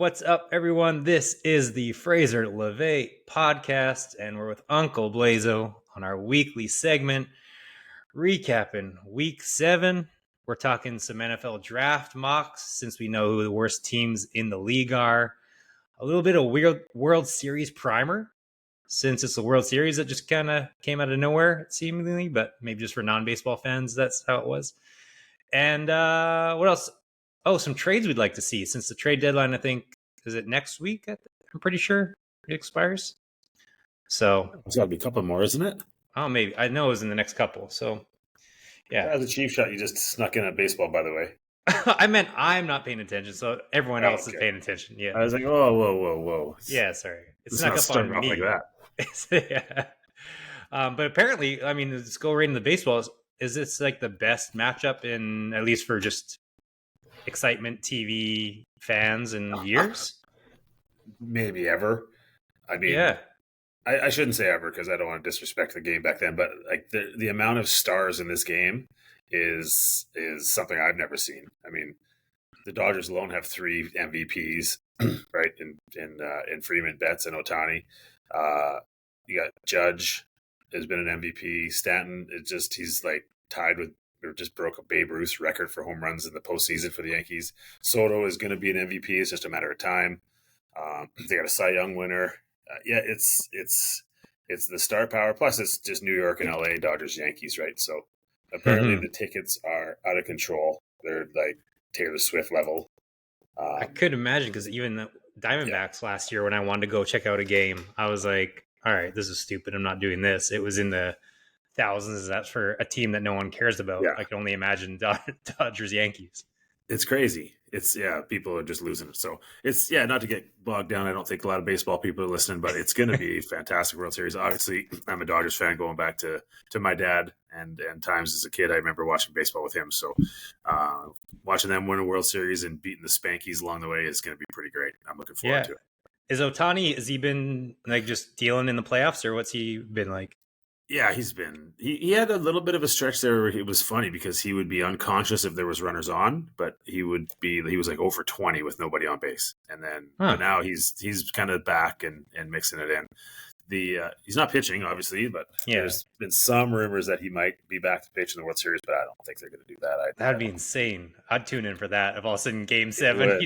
What's up, everyone? This is the Fraser podcast, and we're with Uncle Blaiso on our weekly segment recapping Week 7. We're talking some NFL draft mocks since we know who the worst teams in the league are. A little bit of weird World Series primer since it's the World Series that just kind of came out of nowhere, seemingly, but maybe just for non-baseball fans, that's how it was. And what else? Oh, some trades we'd like to see since the trade deadline, I think, is it next week? I'm pretty sure it expires. So It's got to be a couple more, isn't it? Oh, maybe. I know it was in the next couple. So yeah. That was a cheap shot. You just snuck in at baseball, by the way. I meant I'm not paying attention, so everyone else is paying attention. Yeah. I was like, whoa. Yeah, sorry. It snuck up on me. Like that. Yeah. But apparently, I mean, the score rate in the baseball is this like the best matchup in, at least for just excitement TV fans in years? Maybe ever. I mean, yeah. I shouldn't say ever because I don't want to disrespect the game back then, but like the amount of stars in this game is something I've never seen. I mean, the Dodgers alone have 3 MVPs, right? In Freeman, Betts, and Ohtani. You got Judge has been an MVP. Stanton he's like tied with, or just broke a Babe Ruth record for home runs in the postseason for the Yankees. Soto is going to be an MVP. It's just a matter of time. They got a Cy Young winner. It's the star power. Plus, it's just New York and LA, Dodgers, Yankees, right? So apparently the tickets are out of control. They're like Taylor Swift level. I could imagine, because even the Diamondbacks last year, when I wanted to go check out a game, I was like, all right, this is stupid. I'm not doing this. It was in the thousands. That's for a team that no one cares about. I can only imagine Dodgers, Yankees. It's crazy. People are just losing it. So it's, not to get bogged down. I don't think a lot of baseball people are listening, but it's going to be a fantastic World Series. Obviously, I'm a Dodgers fan going back to my dad and times as a kid. I remember watching baseball with him. So watching them win a World Series and beating the Spankies along the way is going to be pretty great. I'm looking forward to it. Is Ohtani, has he been like just dealing in the playoffs, or what's he been like? Yeah, he had a little bit of a stretch there where it was funny because he would be unconscious if there was runners on, but he was like 0 for 20 with nobody on base. And then but now he's kind of back and mixing it in. He's not pitching, obviously, but there's been some rumors that he might be back to pitch in the World Series, but I don't think they're going to do that. That'd be insane. I'd tune in for that. If all of a sudden Game 7,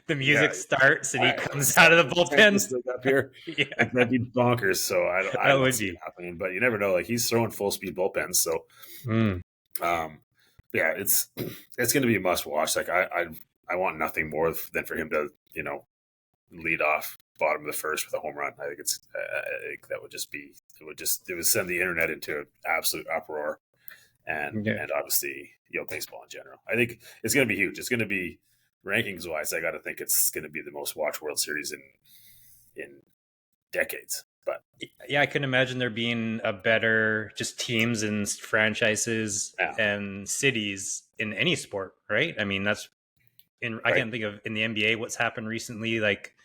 the music starts and he comes out of the bullpen up here, that'd be bonkers. So I don't see it happening, but you never know. Like, he's throwing full speed bullpens, so it's going to be a must watch. Like, I want nothing more than for him to lead off bottom of the first with a home run. I think that would just be, it would send the internet into an absolute uproar, and obviously baseball in general. I think it's going to be huge. It's going to be, rankings wise, I got to think it's going to be the most watched World Series in decades. But I can imagine there being a better just teams and franchises and cities in any sport, right? I mean, I can't think of in the NBA what's happened recently. Like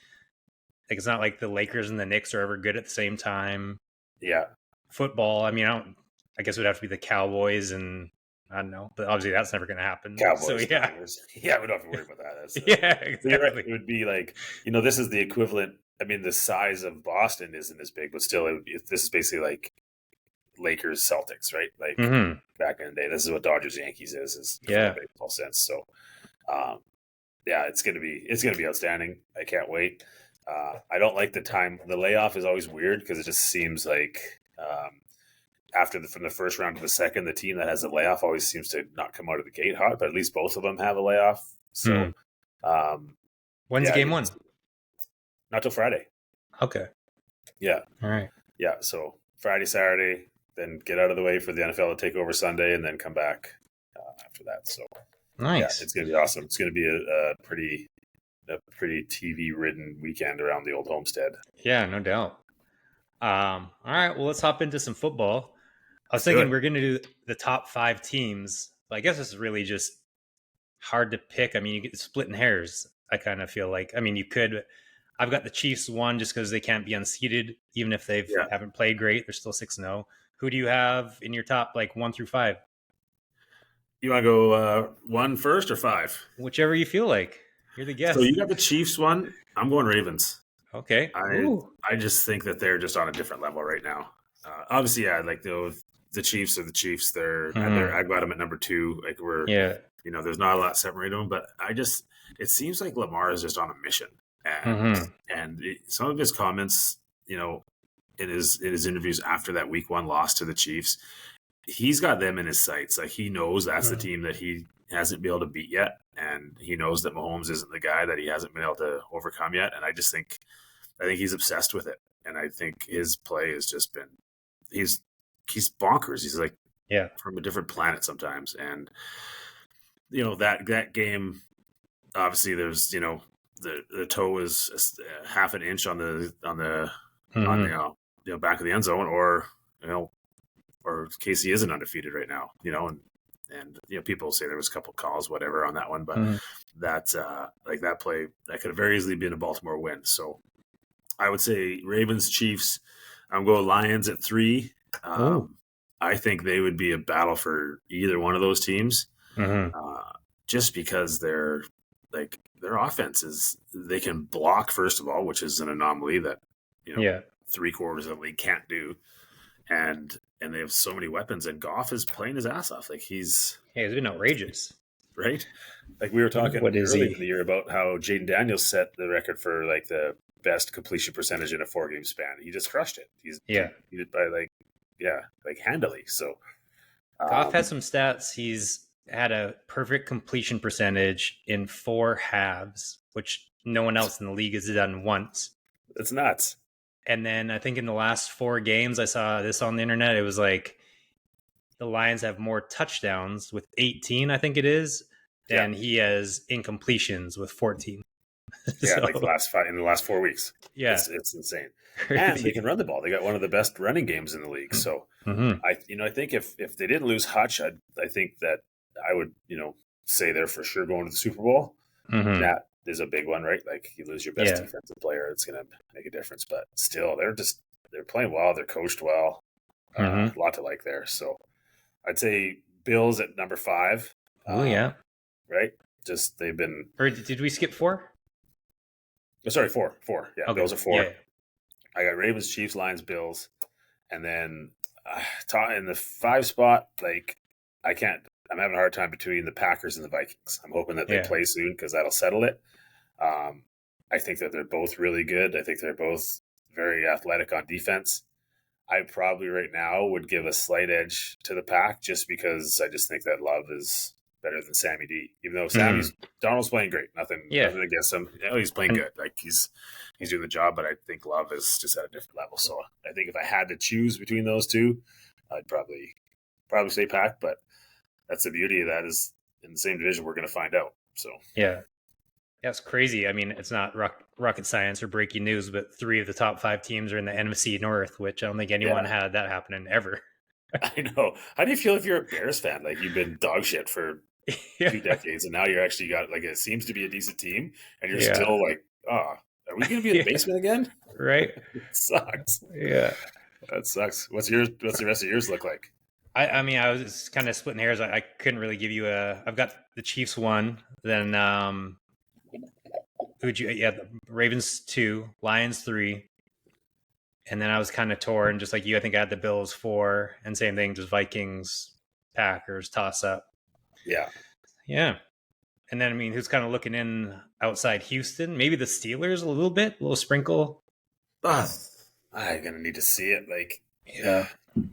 it's not like the Lakers and the Knicks are ever good at the same time. Yeah. Football, I mean, I guess it would have to be the Cowboys, and I don't know, but obviously that's never going to happen. Cowboys, so we don't have to worry about that. Exactly. Right. It would be like, this is the equivalent. I mean, the size of Boston isn't as big, but still, this is basically like Lakers, Celtics, right? Like back in the day, this is what Dodgers, Yankees is in a baseball sense. So, it's gonna be outstanding. I can't wait. I don't like the time. The layoff is always weird because it just seems like from the first round to the second, the team that has a layoff always seems to not come out of the gate hot. But at least both of them have a layoff. So, when's game 1? Not till Friday. Okay. Yeah. All right. Yeah. So Friday, Saturday, then get out of the way for the NFL to take over Sunday, and then come back after that. So nice. Yeah, it's going to be awesome. It's going to be a pretty TV-ridden weekend around the old homestead. Yeah, no doubt. All right. Well, let's hop into some football. I was thinking we're going to do the top 5 teams, but I guess it's really just hard to pick. I mean, you get splitting hairs. I kind of feel like, I mean, you could. I've got the Chiefs 1 just because they can't be unseated, even if they haven't played great. They're still 6-0. Who do you have in your top, like 1 through 5? You want to go 1 first or 5? Whichever you feel like. You're the So you guest. got the Chiefs one. I'm going Ravens. Okay. I Ooh. I just think that they're just on a different level right now. Obviously, yeah, like the Chiefs are the Chiefs. Hmm. I've got them at number two. Like Yeah. there's not a lot separating them, but it seems like Lamar is just on a mission, Hmm. some of his comments, in his interviews after that Week 1 loss to the Chiefs, he's got them in his sights. Like he knows that's the team that he hasn't been able to beat yet, and he knows that Mahomes isn't the guy that he hasn't been able to overcome yet. And I think he's obsessed with it, and I think his play has just been he's he's bonkers. He's like Yeah. from a different planet sometimes, and that game. Obviously, there's the toe is half an inch on Hmm. the back of the end zone, or Casey isn't undefeated right now, and people say there was a couple calls, whatever, on that one, but Hmm. that play that could have very easily been a Baltimore win. So I would say Ravens, Chiefs. I'm going Lions at 3. Oh. I think they would be a battle for either one of those teams, Hmm. uh, just because their offense they can block, first of all, which is an anomaly that Yeah. 3/4 of the league can't do, and they have so many weapons. And Goff is playing his ass off. Like Yeah. It's been outrageous. right. Like we were talking What is earlier in he? the year about how Jaden Daniels set the record for like the best completion percentage in a 4-game span. He just crushed it. Yeah. He did by like handily. So Goff has um, some stats. He's had a perfect completion percentage in 4 halves, which no one else in the league has done once. it's nuts. And then I think in the last 4 games, I saw this on the internet. It was like the Lions have more touchdowns with 18, I think it is, Yeah, than he has incompletions with 14. yeah. Like So, in the last 4 weeks, yeah, it's insane. And they crazy. can run the ball. They got one of the best running games in the league. So Mm-hmm. I think if they didn't lose Hutch, I think that I would say they're for sure going to the Super Bowl. Mm-hmm. That is a big one, right? Like you lose your best Yeah. defensive player, it's going to make a difference. But still, they're playing well. They're coached well. Mm-hmm. A lot to like there. So I'd say Bills at number 5. Oh, yeah. Right? Just they've been. Or did we skip 4? Oh, sorry, 4. Yeah, Okay. Bills are Yeah. 4. I got Ravens, Chiefs, Lions, Bills, and then in the 5 spot. Like I can't. I'm having a hard time between the Packers and the Vikings. I'm hoping that they Yeah. play soon because that'll settle it. Um, I think that they're both really good. I think they're both very athletic on defense. I probably right now would give a slight edge to the Pack just because I just think that Love is better than Sammy D. Even though Mm-hmm. Donald's playing great, nothing Yeah. against him. He's playing And good. Like he's doing the job, but I think Love is just at a different level. So I think if I had to choose between those two, I'd probably say Pack. But that's the beauty of that is in the same division we're going to find out. So yeah. That's crazy. I mean, it's not rocket science or breaking news, but 3 of the top 5 teams are in the NFC North, which I don't think anyone yeah, had that happening ever. I know. How do you feel if you're a Bears fan? Like you've been dog shit for Yeah. 2 decades, and now you're actually got like it seems to be a decent team, and you're Yeah. still like, oh, are we going to be in the Yeah. basement again? Right. It sucks. Yeah. That sucks. What's the rest of yours look like? I mean, I was kind of splitting hairs. I couldn't really give you I've got the Chiefs 1, then who'd you? Yeah, the Ravens 2, Lions 3, and then I was kind of torn, just like you. I think I had the Bills 4, and same thing, just Vikings, Packers toss up. Yeah. Yeah, and then I mean, who's kind of looking in outside Houston? Maybe the Steelers a little bit, a little sprinkle. Ah, I'm gonna need to see it. Like Yeah.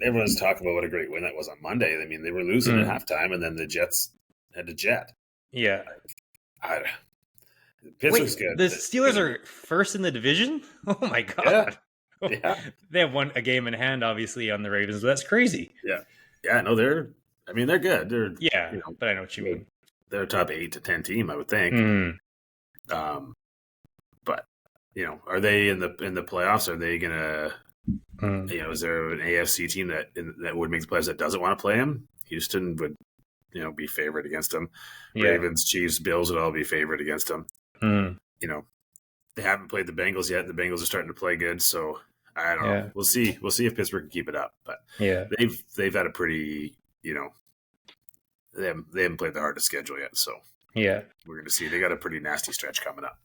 everyone's talking about what a great win that was on Monday. I mean, they were losing at Mm. halftime, and then the Jets had to jet. Yeah. I, Wait, Pittsburgh's good. the Steelers are first in the division? Oh my Yeah, god. yeah, They have a game in hand, obviously, on the Ravens, but that's crazy. yeah, yeah. No, they're. I mean, they're good. They're Yeah, you know but I know what you they're, mean. they're a top 8 to 10 team, I would think. Mm. Um, but are they in the playoffs? Are they gonna? Mm. Is there an AFC team that would make the playoffs that doesn't want to play him? Houston would, be favored against them. Yeah. Ravens, Chiefs, Bills would all be favored against them. Mm. They haven't played the Bengals yet. The Bengals are starting to play good, so I don't know. Yeah. We'll see. We'll see if Pittsburgh can keep it up. But Yeah. they've had a pretty, they haven't played the hardest schedule yet. So Yeah. We're going to see. They got a pretty nasty stretch coming up.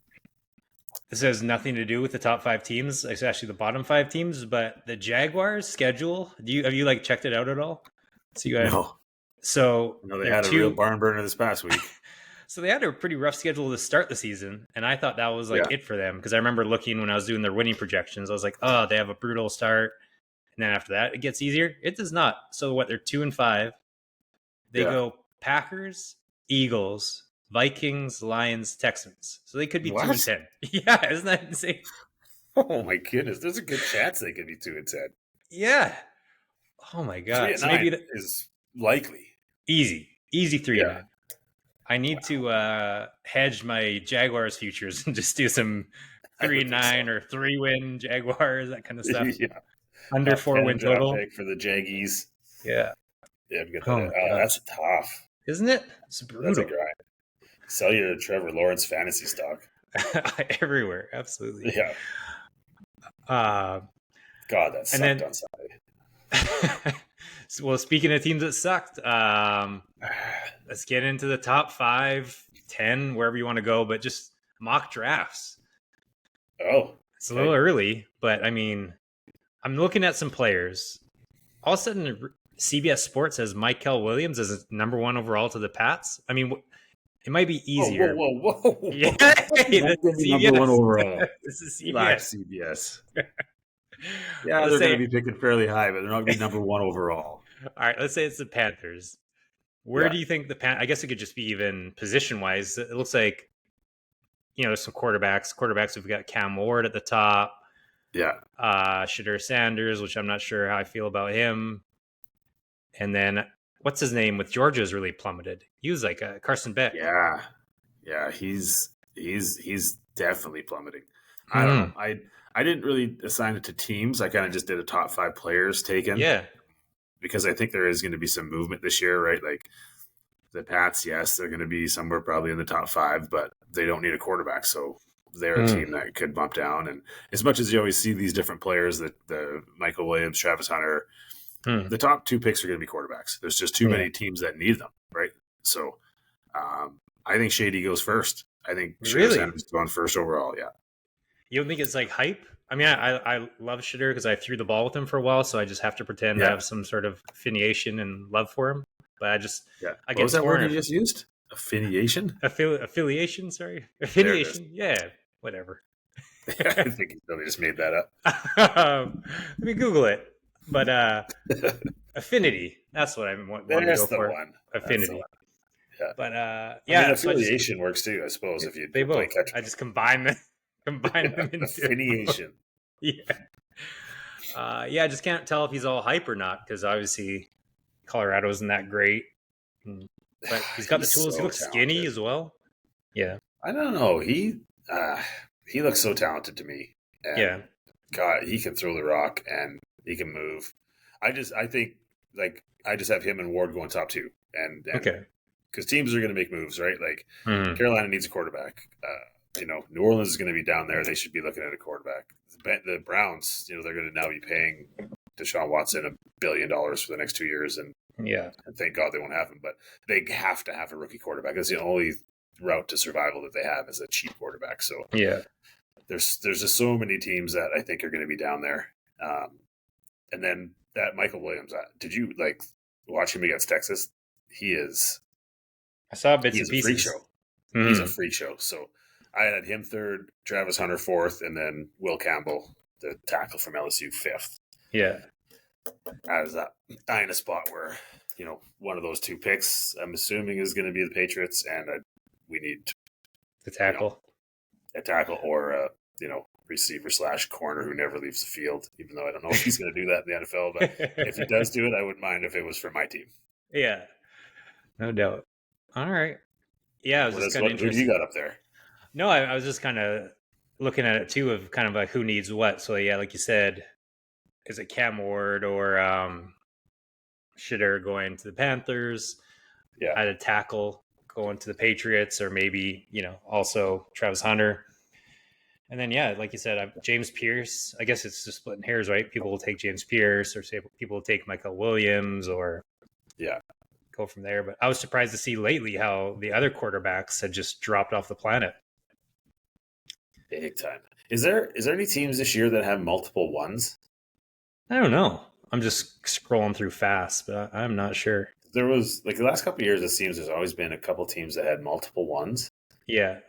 This has nothing to do with the top 5 teams. It's actually the bottom 5 teams, but the Jaguars schedule. Have you like checked it out at all? So No, they they're had a real two. barn burner this past week. So they had a pretty rough schedule to start the season, and I thought that was like Yeah. it for them because I remember looking when I was doing their winning projections. I was like, oh, they have a brutal start, and then after that it gets easier. It does not. So what? They're 2-5. They Yeah. go Packers, Eagles, Vikings, Lions, Texans. So they could be What? 2-10. Yeah, isn't that insane? Oh my goodness! There's a good chance they could be 2-10. Yeah. Oh my god. 3-9 So maybe is likely. easy 3-9. Yeah. I need to hedge my Jaguars futures and just do some 3-9 or 3-win Jaguars, that kind of stuff. Yeah. Under 4-win total. Pick for the Jaggies. Yeah. Yeah, get that. Oh, that's tough. Isn't it? It's brutal. That's a grind. Sell your Trevor Lawrence fantasy stock. Everywhere, absolutely. Yeah. God, that sucked on Sunday. Well, speaking of teams that sucked, let's get into the top 5, 10, wherever you want to go, but just mock drafts. Oh. It's a little early, but I mean, I'm looking at some players. All of a sudden, CBS Sports has Michael Williams as number 1 overall to the Pats. I mean, it might be easier. Whoa. Yeah, number 1 overall. This is CBS. CBS. Yeah, they're going to be picking fairly high, but they're not going to be number 1 overall. All right, let's say it's the Panthers. Where do you think I guess it could just be even position-wise. It looks like, there's some quarterbacks. We've got Cam Ward at the top. Yeah. Shadur Sanders, which I'm not sure how I feel about him. And then, what's his name with Georgia has really plummeted. He was like Carson Beck. Yeah, he's definitely plummeting. I don't know. I didn't really assign it to teams. I kind of just did a top 5 players taken. Yeah. Because I think there is going to be some movement this year, right? Like the Pats, yes, they're going to be somewhere probably in the top 5, but they don't need a quarterback. So they're a team that could bump down. And as much as you always see these different players, that the Michael Williams, Travis Hunter, the top 2 picks are going to be quarterbacks. There's just too many teams that need them, right? So I think Shady goes first. I think Shadur Sanders is going first overall, yeah. You don't think it's like hype? I mean, I love Shadur because I threw the ball with him for a while, so I just have to pretend to have some sort of affiliation and love for him. But I get what was that word you just used? Affiliation? Affiliation, sorry. Affiliation, yeah, whatever. I think you probably just made that up. Let me Google it. But affinity, that's what I want to go for. One. Affinity. Yeah. But I mean, affiliation works too, I suppose, if you play catch. I just combine them into affiliation. I just can't tell if he's all hype or not, because obviously Colorado isn't that great, but he's got the tools. He looks skinny as well. Yeah, I don't know. He looks so talented to me. And God, he can throw the rock and he can move. I think I just have him and Ward going top 2, and because teams are going to make moves, right? Like Carolina needs a quarterback. New Orleans is going to be down there. They should be looking at a quarterback. The Browns, they're going to now be paying Deshaun Watson $1 billion for the next 2 years, and thank God they won't have him. But they have to have a rookie quarterback. That's the only route to survival that they have, is a cheap quarterback. So there's just so many teams that I think are going to be down there. And then that Michael Williams, did you watch him against Texas? I saw bits and pieces. Freak show. He's a freak show. So I had him 3rd, Travis Hunter 4th, and then Will Campbell, the tackle from LSU, 5th. Yeah. I was in a spot where, one of those 2 picks, I'm assuming, is going to be the Patriots, and we need the tackle. A tackle or a, receiver / corner who never leaves the field, even though I don't know if he's going to do that in the NFL. But if he does do it, I wouldn't mind if it was for my team. Yeah. No doubt. All right. Yeah, I was just kind of interested. Who do you got up there? No, I was just kind of looking at it too, of kind of like who needs what. So yeah, like you said, is it Cam Ward or Shadur going to the Panthers? Yeah, I had a tackle going to the Patriots, or maybe also Travis Hunter. And then like you said, James Pierce. I guess it's just splitting hairs, right? People will take James Pierce, or say people will take Michael Williams, or go from there. But I was surprised to see lately how the other quarterbacks had just dropped off the planet. Big time. Is there any teams this year that have multiple ones? I don't know. I'm just scrolling through fast, but I'm not sure. There was like the last couple of years, it seems there's always been a couple teams that had multiple ones. Yeah.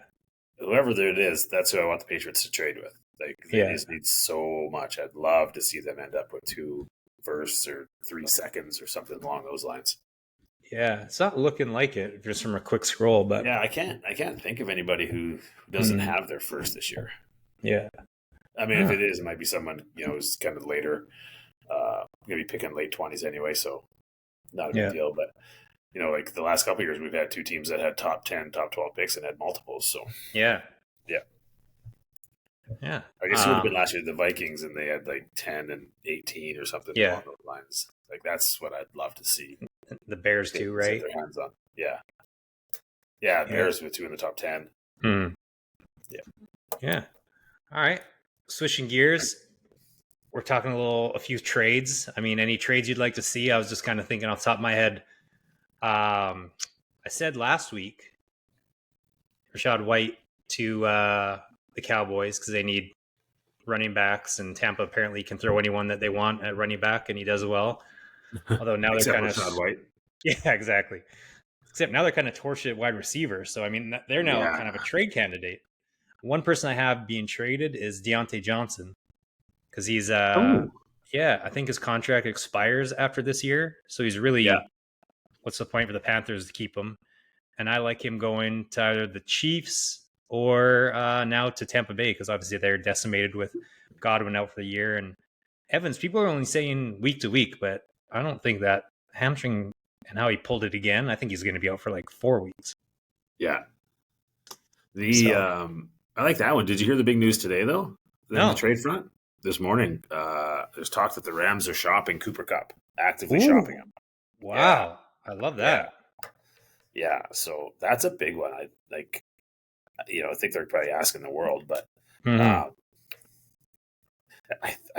Whoever it is, that's who I want the Patriots to trade with. Like they just need so much. I'd love to see them end up with 2 firsts or 3 seconds or something along those lines. Yeah, it's not looking like it just from a quick scroll, but yeah, I can't think of anybody who doesn't have their first this year. Yeah. I mean, if it is, it might be someone, who's kind of later, going to be picking late 20s anyway, so not a big deal. But, like the last couple of years, we've had 2 teams that had top 10, top 12 picks and had multiples. So, yeah. I guess it would have been last year, the Vikings, and they had like 10 and 18 or something along those lines. Like, that's what I'd love to see. The Bears, too, right? Their hands on. Yeah. Yeah, Bears with 2 in the top 10. Yeah. All right. Switching gears. We're talking a few trades. I mean, any trades you'd like to see? I was just kind of thinking off the top of my head. I said last week, Rashad White to the Cowboys because they need running backs, and Tampa apparently can throw anyone that they want at running back, and he does well. Although now they're kind of Rashad White. Yeah, exactly. Except now they're kind of torched at wide receiver. So, I mean, they're now kind of a trade candidate. One person I have being traded is Deontay Johnson because he's, I think his contract expires after this year. So he's really, what's the point for the Panthers to keep him? And I like him going to either the Chiefs or now to Tampa Bay because obviously they're decimated with Godwin out for the year. And Evans, people are only saying week to week, but I don't think that hamstring and how he pulled it again, I think he's going to be out for like 4 weeks. Yeah. I like that one. Did you hear the big news today, though? No. The trade front? This morning, there's talk that the Rams are shopping Cooper Kupp, actively shopping him. Wow. Yeah. I love that. Yeah. So that's a big one. I think they're probably asking the world, but I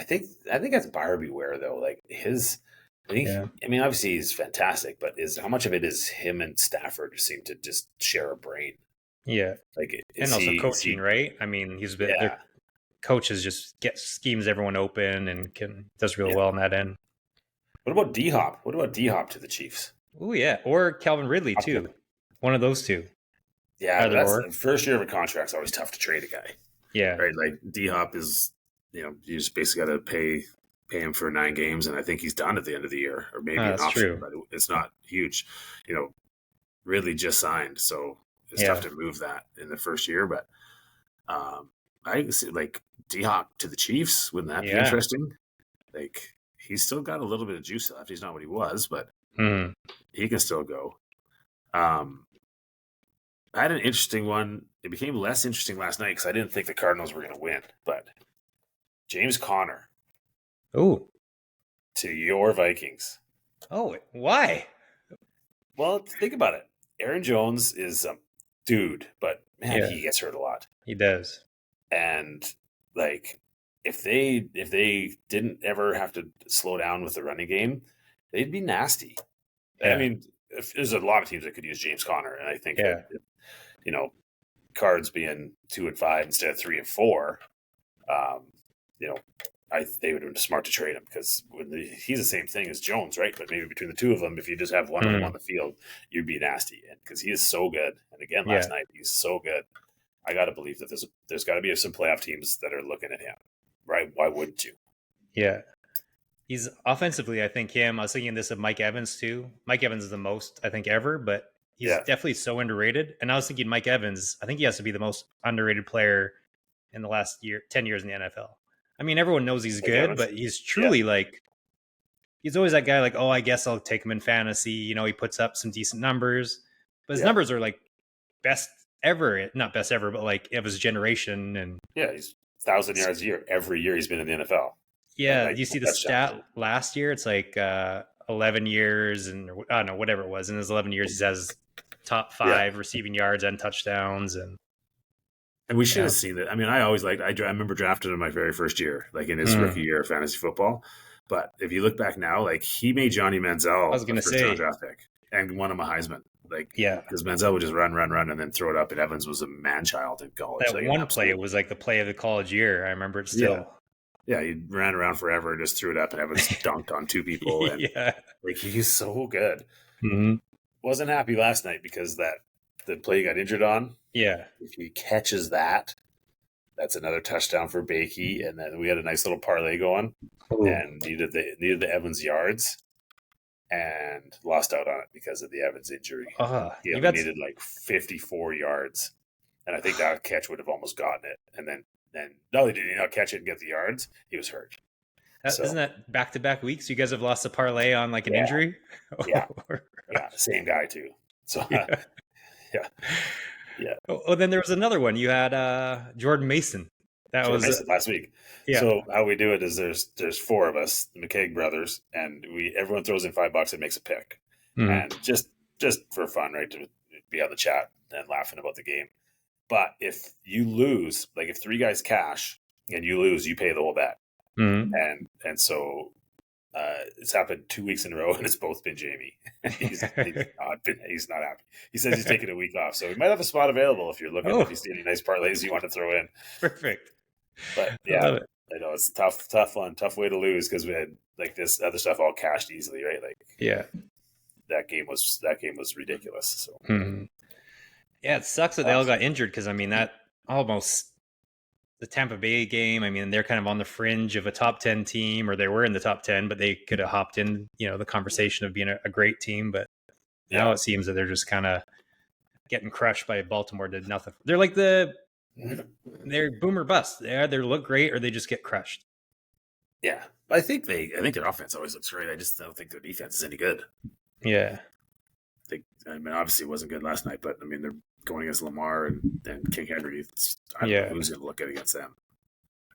think that's buyer beware, though. Like I mean, obviously he's fantastic, but how much of it is him and Stafford seem to just share a brain? Yeah. Like, and also coaching, right? I mean, their coaches just schemes everyone open and does real well in that end. What about D-Hop? What about D-Hop to the Chiefs? Oh, yeah. Or Calvin Ridley, too. One of those two. Yeah, the first year of a contract's always tough to trade a guy. Yeah. Right? Like, D-Hop is, you just basically got to pay him for 9 games, and I think he's done at the end of the year, or maybe an option, but it's not huge. Ridley just signed, so it's tough to move that in the first year. But I see, like, D-Hop to the Chiefs, wouldn't that be interesting? Like, he's still got a little bit of juice left. He's not what he was, but he can still go. I had an interesting one. It became less interesting last night because I didn't think the Cardinals were going to win, but James Conner. Oh, to your Vikings. Oh, why? Well, think about it. Aaron Jones is a dude, but man, he gets hurt a lot. He does. And like, if they didn't ever have to slow down with the running game, they'd be nasty. Yeah. I mean, there's a lot of teams that could use James Conner, and I think that, Cards being 2 and 5 instead of 3 and 4, they would have been smart to trade him because he's the same thing as Jones, right? But maybe between the two of them, if you just have one of them on the field, you'd be nasty. Because he is so good. And again, last night, he's so good. I got to believe that there's got to be some playoff teams that are looking at him, right? Why wouldn't you? Yeah. He's offensively, I think I was thinking this of Mike Evans too. Mike Evans is the most, I think, ever, but he's definitely so underrated. And I was thinking Mike Evans, I think he has to be the most underrated player in the last 10 years in the NFL. I mean, everyone knows he's good, but he's truly he's always that guy like, oh, I guess I'll take him in fantasy. He puts up some decent numbers, but his numbers are like best ever, not best ever, but like of his generation. And he's 1,000 yards a year. Every year he's been in the NFL. Yeah. You see the stat last year? It's like 11 years and I don't know, whatever it was. In his 11 years, he has top 5 receiving yards and touchdowns. And we should have seen that. I mean, I always liked. I remember drafting him my very first year, like in his rookie year of fantasy football. But if you look back now, like he made Johnny Manziel I was going to say draft pick. and won him a Heisman. Like, Yeah. because Manziel would just run, and then throw it up, and Evans was a man child in college. That Like an one play absolute, was like the play of the college year. I remember it yeah, still. yeah. He ran around forever and just threw it up, and Evans dunked on two people, and Yeah. like he's so good. Hmm. Wasn't happy last night because the play he got injured on. Yeah. If he catches that, that's another touchdown for Bakey, and then we had a nice little parlay going, Ooh. and needed the Evans yards, and lost out on it because of the Evans injury. He You only got needed like 54 yards, and I think that catch would have almost gotten it. And then not only did he not catch it and get the yards, he was hurt. isn't So that back-to-back weeks? You guys have lost a parlay on like an yeah, injury. yeah, yeah, same guy too. So Yeah. yeah, yeah. Oh, then there was another one. You had Jordan Mason. That So I was missed it last week. yeah. So how we do it is there's four of us, the McKaig brothers, and everyone throws in $5 and makes a pick, Mhm. and just for fun, right, to be on the chat and laughing about the game. But if you lose, like if three guys cash and you lose, you pay the whole bet. Mhm. And so it's happened 2 weeks in a row, and it's both been Jamie. he's not happy. He says he's taking a week off, so we might have a spot available if you're looking. Oh. If you see any nice parlays you want to throw in. Perfect. But I yeah, love it. I know it's tough one, tough way to lose because we had like this other stuff all cashed easily, right? Like Yeah. that game was ridiculous. So Mhm. Yeah, it sucks that they all got injured because I mean that almost the Tampa Bay game. I mean they're kind of on the fringe of a top 10 team, or they were in the top 10, but they could have hopped in, the conversation of being a great team. But now yeah, it seems that they're just kind of getting crushed by Baltimore. Did nothing. They're like they're boom or bust. They either look great or they just get crushed. yeah. I think their offense always looks great. I just don't think their defense is any good. Yeah. I mean, obviously it wasn't good last night, but I mean they're going against Lamar and King Henry. I don't know who's going to look good against them.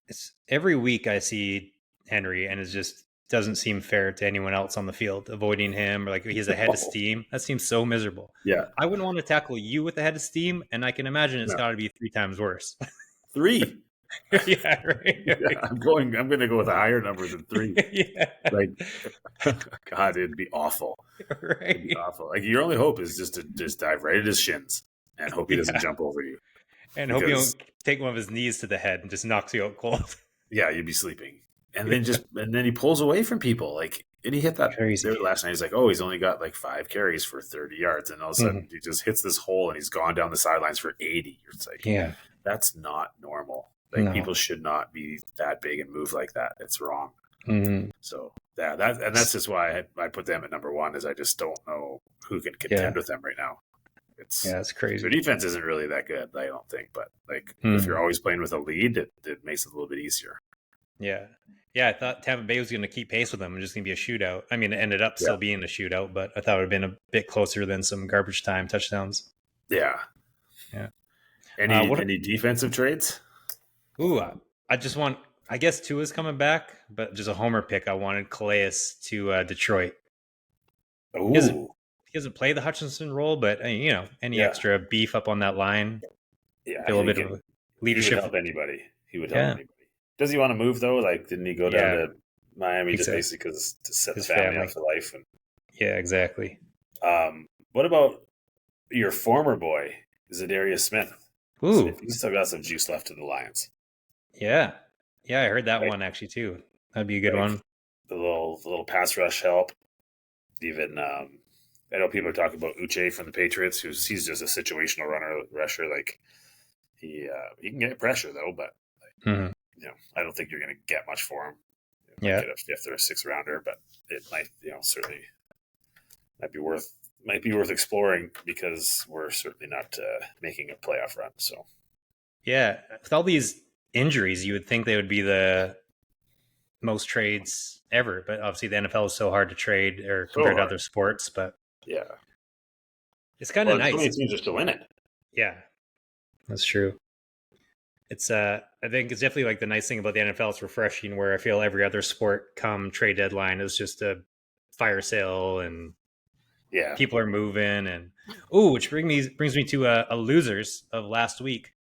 It's every week I see Henry, and it just doesn't seem fair to anyone else on the field, avoiding him or like he has a head of steam. That seems so miserable. Yeah, I wouldn't want to tackle you with a head of steam, and I can imagine it's no. got to be 3 times worse. 3. Yeah, right. Yeah, I'm going to go with a higher number than 3. Yeah, Like, God, it'd be awful. right. It'd be awful. Like your only hope is just to dive right at his shins and hope he doesn't jump over you. And hope you don't take one of his knees to the head and just knocks you out cold. Yeah, you'd be sleeping, and then he pulls away from people. Like, and he hit that Crazy. there last night. He's like, oh, he's only got like 5 carries for 30 yards, and all of a sudden he just hits this hole, and he's gone down the sidelines for 80. It's like, Yeah, that's not normal. Like people should not be that big and move like that. It's wrong. Mm-hmm. So yeah, that's just why I put them at number 1. Is I just don't know who can contend with them right now. It's crazy. Their defense isn't really that good, I don't think. But like if you're always playing with a lead, it makes it a little bit easier. Yeah. I thought Tampa Bay was going to keep pace with them and just going to be a shootout. I mean, it ended up still being a shootout, but I thought it would have been a bit closer than some garbage time touchdowns. Yeah. Any defensive trades? Ooh, I guess Tua's coming back, but just a homer pick. I wanted Calais to Detroit. Ooh. He doesn't play the Hutchinson role, but any extra beef up on that line. Yeah. Feel a bit of leadership. He would help anybody. Anybody. Does he want to move though? Like, didn't he go down to Miami just basically because to set his family up for life? And yeah, exactly. What about your former boy, Zadarius Smith? Ooh, he's still got some juice left to the Lions. Yeah, I heard that one actually too. That'd be a good one. The little pass rush help. Even I know people are talking about Uche from the Patriots, he's just a situational rusher. Like he can get pressure though, but I don't think you're going to get much for him. Get a 5th or a 6th rounder, but it might certainly might be worth exploring because we're certainly not making a playoff run. So yeah, with all these injuries, you would think they would be the most trades ever, but obviously the NFL is so hard to trade or compared to other sports. But yeah, it's kind of nice. So many teams are still in it. Yeah, that's true. It's I think it's definitely like the nice thing about the NFL. It's refreshing, where I feel every other sport come trade deadline is just a fire sale and people are moving. And which brings me to a losers of last week,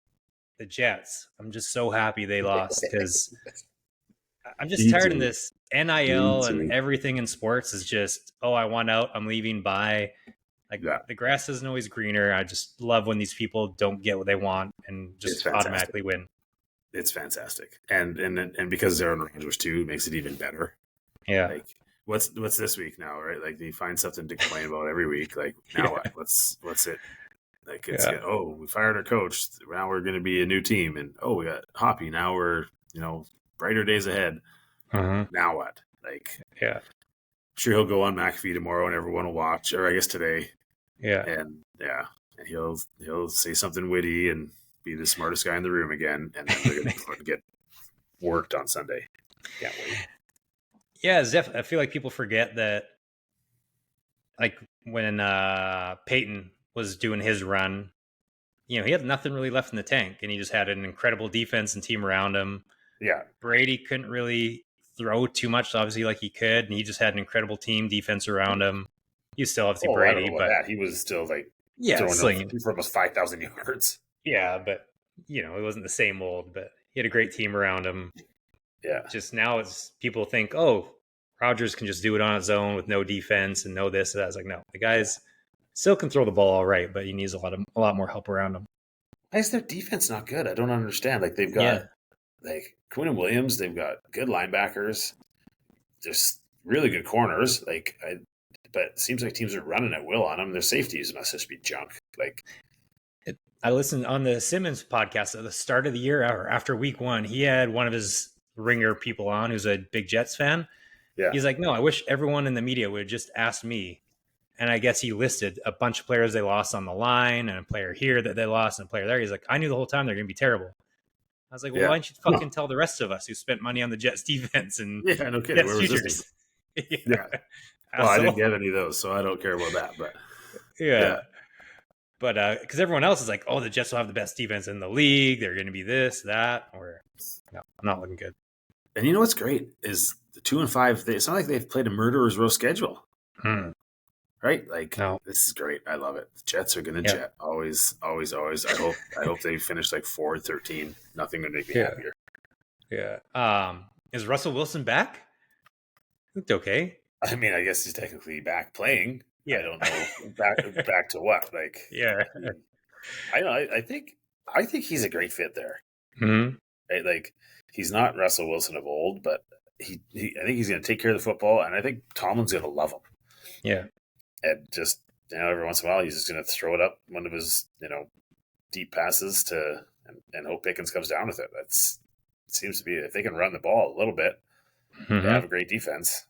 the Jets. I'm just so happy they lost because I'm just tired of this NIL and everything in sports is just, I want out, I'm leaving, bye. Like Yeah, the grass isn't always greener. I just love when these people don't get what they want and it's just fantastic. automatically win. It's fantastic, and because they're on Rangers too, it makes it even better. Yeah. Like, what's this week now, right? Like, you find something to complain about every week. Like, now Yeah. what? What's it? Like, it's Yeah. oh, we fired our coach. Now we're going to be a new team, and oh, we got Hoppy. Now we're brighter days ahead. Uh-huh. Now what? Like, Yeah. sure, he'll go on McAfee tomorrow, and everyone will watch, or I guess today, Yeah. and and he'll say something witty and be the smartest guy in the room again, and then they're going to get worked on Sunday. Can't wait. Yeah, I feel like people forget that, like when Peyton was doing his run, he had nothing really left in the tank, and he just had an incredible defense and team around him. Yeah. Brady couldn't really throw too much, obviously, like he could, and he just had an incredible team defense around him. He's still obviously Oh, I don't Brady, know about but that. He was still like yeah, throwing slinging. for almost 5,000 yards. Yeah, but it wasn't the same mold. But he had a great team around him. Yeah. Just now, it's people think, oh, Rodgers can just do it on his own with no defense and no this and that. It's like, no, the guys still can throw the ball all right, but he needs a lot more help around him. Why is their defense not good? I don't understand. Like, they've got Yeah, like Quinn and Williams. They've got good linebackers. There's really good corners. But it seems like teams are running at will on them. Their safeties must just be junk. Like, I listened on the Simmons podcast at the start of the year or after week one. He had one of his ringer people on who's a big Jets fan. yeah, He's like, no, I wish everyone in the media would just ask me. And I guess he listed a bunch of players they lost on the line and a player here that they lost and a player there. He's like, I knew the whole time they're going to be terrible. I was like, well, yeah, why don't you fucking tell the rest of us who spent money on the Jets defense and yeah. No kidding. Jets Where was this one? futures? Yeah. Yeah. Well, I didn't get any of those, so I don't care about that. But Yeah. But because everyone else is like, oh, the Jets will have the best defense in the league. They're going to be this, that, or no, not looking good. And you know what's great is the 2-5. It's not like they've played a murderer's row schedule, right? Like, No. this is great. I love it. The Jets are going to jet. Always, always, always. I hope they finish like 4-13. Nothing would make me happier. Yeah. Is Russell Wilson back? Looked okay. I mean, I guess he's technically back playing. Yeah. I don't know. Back to what? Like, yeah. I don't know. I think he's a great fit there. Mm-hmm. Right? Like, he's not Russell Wilson of old, but I think he's going to take care of the football, and I think Tomlin's going to love him. Yeah. And just every once in a while, he's just going to throw it up one of his deep passes and hope Pickens comes down with it. It seems to be, if they can run the ball a little bit, they have a great defense.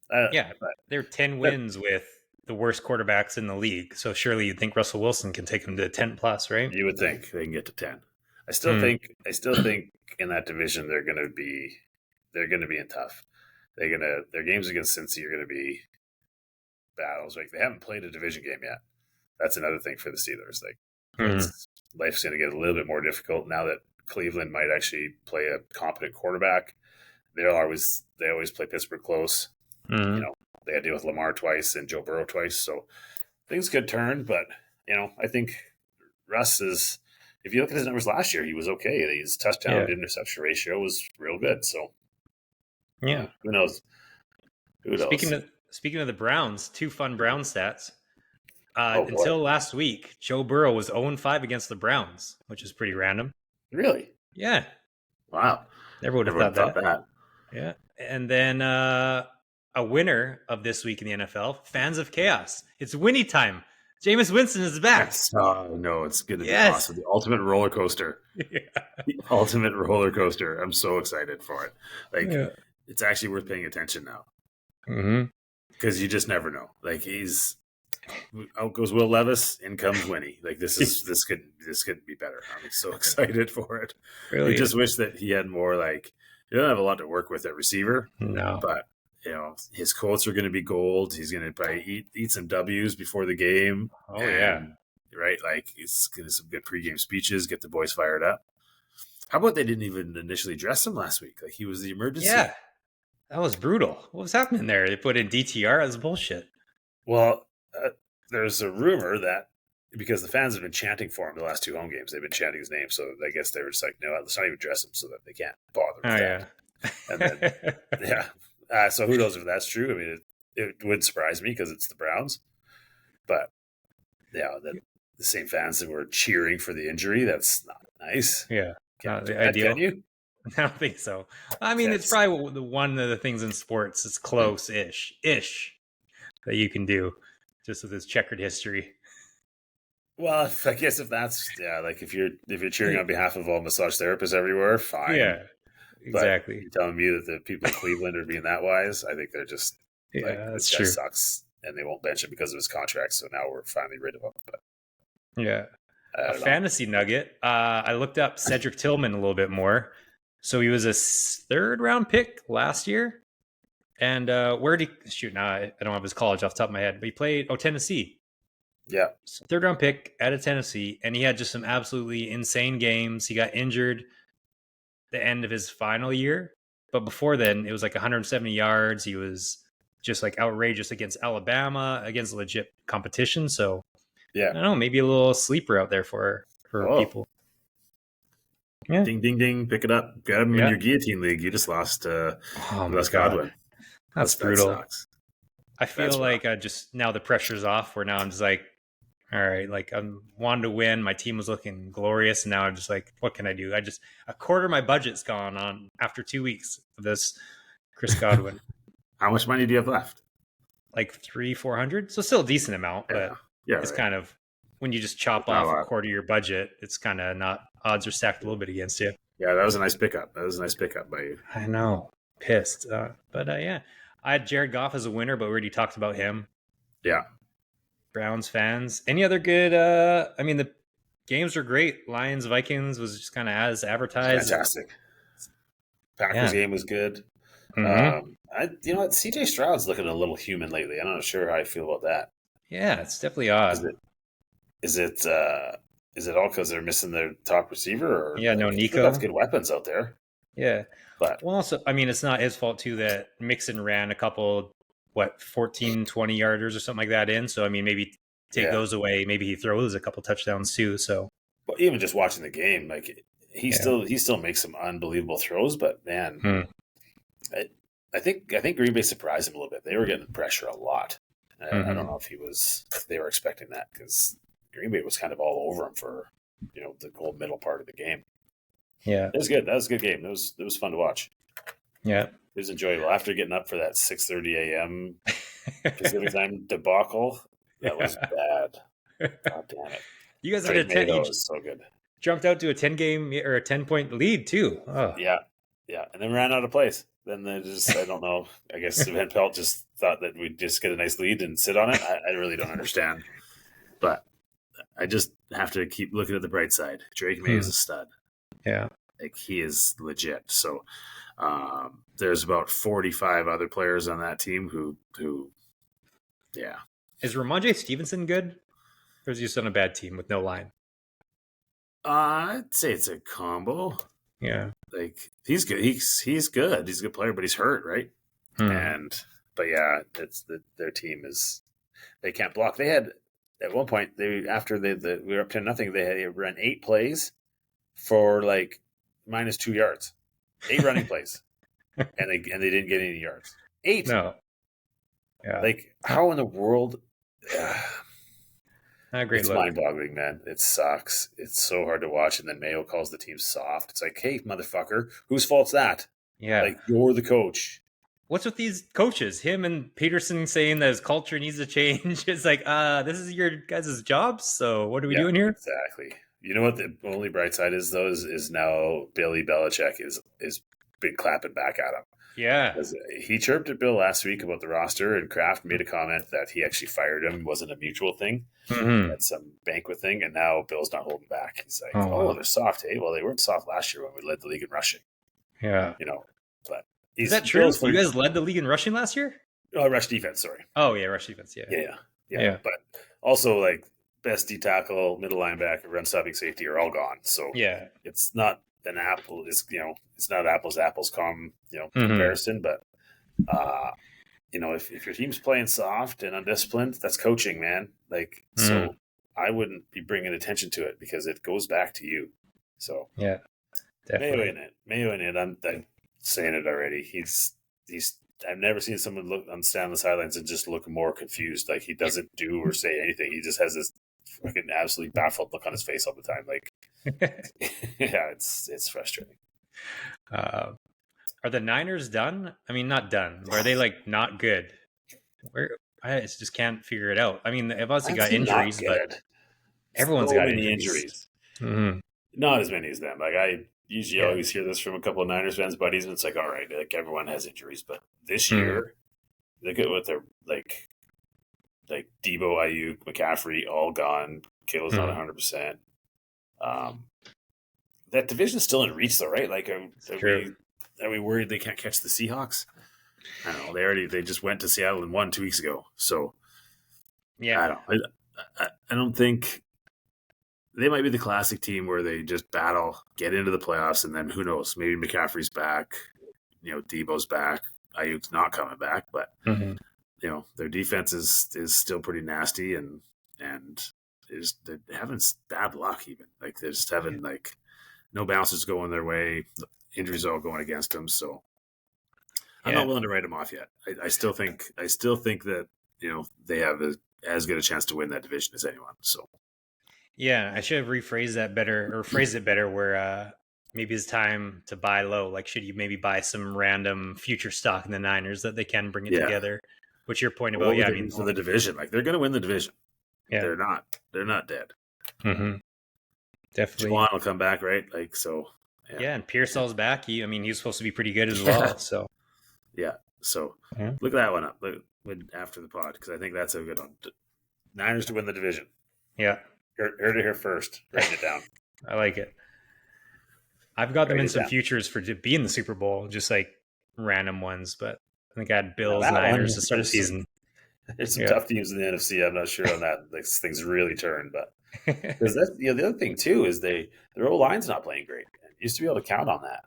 But they're 10 wins with the worst quarterbacks in the league. So surely you'd think Russell Wilson can take them to 10 plus, right? You would think they can get to 10. I still think in that division they're going to be in tough. Their games against Cincy are going to be battles. Like, they haven't played a division game yet. That's another thing for the Steelers. Like, life's going to get a little bit more difficult now that Cleveland might actually play a competent quarterback. They always play Pittsburgh close. They had to deal with Lamar twice and Joe Burrow twice, so things could turn. But I think Russ is. If you look at his numbers last year, he was okay. His touchdown to interception ratio was real good. So who knows? Speaking of the Browns, 2 fun Brown stats. Until last week, Joe Burrow was 0-5 against the Browns, which is pretty random. Really? Yeah. Wow. Never would have thought that. Yeah. And then a winner of this week in the NFL, Fans of Chaos. It's Winnie time. Jameis Winston is back. Yes. Oh, no, it's going to be awesome. The ultimate roller coaster. The ultimate roller coaster. I'm so excited for it. Like, it's actually worth paying attention now. Because you just never know. Like, out goes Will Levis, in comes Winnie. Like, this could be better. I'm so excited for it. Really, I just wish that he had more. Like, he doesn't have a lot to work with at receiver. No, but his quotes are going to be gold. He's going to probably eat some W's before the game. Oh yeah, right. Like, he's going to some good pregame speeches, get the boys fired up. How about they didn't even initially dress him last week? Like, he was the emergency. Yeah, that was brutal. What was happening there? They put in DTR. That was bullshit. Well. There's a rumor that because the fans have been chanting for him the last 2 home games, they've been chanting his name. So I guess they were just like, no, let's not even dress him so that they can't bother with that. And then, so who knows if that's true? I mean, it would surprise me because it's the Browns. But yeah, the same fans that were cheering for the injury, that's not nice. Yeah, Can't not do the that, ideal. can you? I don't think so. I mean, it's That's probably one of the things in sports is close-ish that you can do, just with his checkered history. well, I guess if that's like if you're cheering on behalf of all massage therapists everywhere, fine. Yeah, But exactly. you're telling me that the people in Cleveland are being that wise? I think they're just like, Yeah, this that's guy true. sucks, and they won't bench him because of his contract. So now we're finally rid of him. But Yeah. I A don't know. fantasy nugget. I looked up Cedric Tillman a little bit more. So he was a third round pick last year. And where did he shoot? Now I don't have his college off the top of my head, but he played Tennessee. Yeah, So third round pick out of Tennessee, and he had just some absolutely insane games. He got injured the end of his final year, but before then, it was like 170 yards. He was just like outrageous against Alabama, against legit competition. So yeah. I don't know, maybe a little sleeper out there for Oh, people. Yeah, ding, ding, ding! Pick it up. Got him in yeah. your guillotine league. You just lost. Oh You my lost god, Godwin. that's That brutal. sucks. I That's feel rough. like just now the pressure's off. Where now I'm just like, all right, like I'm wanting to win. My team was looking glorious, and now I'm just like, what can I do? A quarter of my budget's gone on after 2 weeks of this Chris Godwin, How much money do you have left? like 300-400. So still a decent amount, Yeah, but yeah, it's right. kind of when you just chop It's not a off a lot. quarter of your budget, it's kind of not odds are stacked a little bit against you. Yeah, that was a nice pickup. That was a nice pickup by you. I know, pissed, but yeah, I had Jared Goff as a winner, but we already talked about him. Yeah, Browns fans. Any other good? I mean, the games were great. Lions Vikings was just kind of as advertised. fantastic. Packers Yeah. game was good. Mm-hmm. You know what? CJ Stroud's looking a little human lately. I'm not sure how I feel about that. Yeah, it's definitely Is odd. it is it is it all because they're missing their top receiver, or Yeah, no like he still got Nico. good weapons out there? Yeah. But Well, also, I mean, it's not his fault too that Mixon ran a couple, 14, 20 yarders or something like that in. So I mean, maybe take yeah, those away. Maybe he throws a couple touchdowns too. So but even just watching the game, like yeah. he still makes some unbelievable throws. But man, Hmm. I, I think Green Bay surprised him a little bit. They were getting pressure a lot. I don't Mm-hmm. know if they were expecting that, because Green Bay was kind of all over him for the whole middle part of the game. Yeah. It was good. That was a good game. It was fun to watch. Yeah. It was enjoyable after getting up for that 6:30 a.m. Pacific time debacle. That was Yeah. bad. God damn it! You guys had a Drake 10. May You though is so good. jumped out to a 10 game or a 10-point lead too. Oh. Yeah, yeah, and then ran out of plays. Then they just, I don't know. I guess Van Pelt just thought that we'd just get a nice lead and sit on it. I really don't understand, but I just have to keep looking at the bright side. Drake May is a stud. Yeah. Like, he is legit. So there's about 45 other players on that team who yeah. Is Ramondre Stevenson good? Or is he just on a bad team with no line? I'd say it's a combo. Yeah. Like, he's good. He's good. He's a good player, but he's hurt, right? But yeah, their team is, they can't block. They had at one point, after we were up to nothing, they had run 8 plays for like -2 yards, 8 running plays, and they didn't get any yards. 8. No. Yeah. Like, how in the world? Not a great It's look. mind-boggling, man. It sucks. It's so hard to watch. And then Mayo calls the team soft. It's like, hey, motherfucker, whose fault's that? Yeah. Like, you're the coach. What's with these coaches? Him and Peterson saying that his culture needs to change. It's like, this is your guys' jobs. So what are we doing here? Exactly. You know what the only bright side is, though, is now Billy Belichick is been clapping back at him. Yeah. He chirped at Bill last week about the roster, and Kraft made a comment that he actually fired him. It wasn't a mutual thing. Mm-hmm. Had some banquet thing, and now Bill's not holding back. He's like, wow. they're soft. Hey, well, they weren't soft last year when we led the league in rushing. Yeah. But is that true? You guys led the league in rushing last year? Rush defense, sorry. Oh, yeah, rush defense. Yeah. But also, like, best D tackle, middle linebacker, run stopping safety are all gone. So yeah, it's not an apple. It's not apples to apples comparison. But if your team's playing soft and undisciplined, that's coaching, man. Like, so I wouldn't be bringing attention to it because it goes back to you. So yeah, definitely. Mayo in it. I'm saying it already. He's I've never seen someone stand on the sidelines and just look more confused. Like he doesn't do or say anything. He just has this fucking absolutely baffled look on his face all the time. Like, yeah, it's frustrating. Are the Niners done? I mean, not done, but are they like not good? Where I just can't figure it out. I mean, they've obviously got Not injuries, but good. everyone's So got many injuries. injuries. Mm-hmm. Not as many as them. Like I usually Yeah. always hear this from a couple of Niners fans buddies, and it's like, all right, like everyone has injuries, but this Mhm. year, look at what they're like Debo, Ayuk, McCaffrey, all gone. Kittle's not Mhm. 100%. That division's still in reach, though, right? Like, True. are we worried they can't catch the Seahawks? I don't know. They just went to Seattle and won 2 weeks ago. So Yeah. I don't. I don't think they might be the classic team where they just battle, get into the playoffs, and then who knows? Maybe McCaffrey's back. Debo's back. Ayuk's not coming back, but Mm-hmm. Their defense is still pretty nasty, and they're having bad luck. Even like they're just having like no bounces going their way. Injuries all going against them. So I'm not willing to write them off yet. I still think that they have as good a chance to win that division as anyone. So Yeah, I should have rephrased that better or phrased it better where maybe it's time to buy low. Like, should you maybe buy some random future stock in the Niners that they can bring it yeah. together? What's your point What about? would Yeah, I they mean, do for the division? Like they're going to win the division. yeah, They're not dead. mm-hmm. Definitely. Juwan will come back, right? Like so. Yeah, and Pearsall's back. He was supposed to be pretty good as well. So yeah. So look that one up after the pod because I think that's a good one. Niners to win the division. Yeah. Heard it here first. Write it down. I like it. I've got them in some futures to be in the Super Bowl, just like random ones. But I think I had Bills, Niners to start the season. There's some tough teams in the NFC. I'm not sure on that. Like things really turn, but because that's the other thing too is their O line's not playing great. You used to be able to count on that.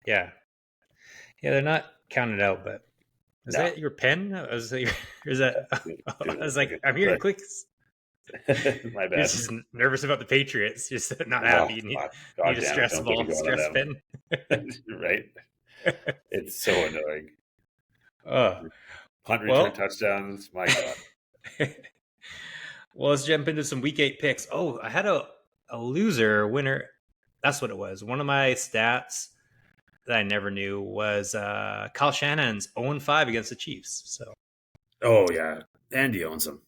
Yeah. They're not counted out, but is that your pen? Is that? I was like, I'm hearing clicks. My bad. You're just nervous about the Patriots. Just not happy. You need a stress ball, stress pen. Right? It's so annoying. Punt return touchdowns. My God. Well, let's jump into some week 8 picks. Oh, I had a winner. That's what it was. One of my stats that I never knew was Kyle Shanahan's 0-5 against the Chiefs. So, oh yeah, Andy owns them.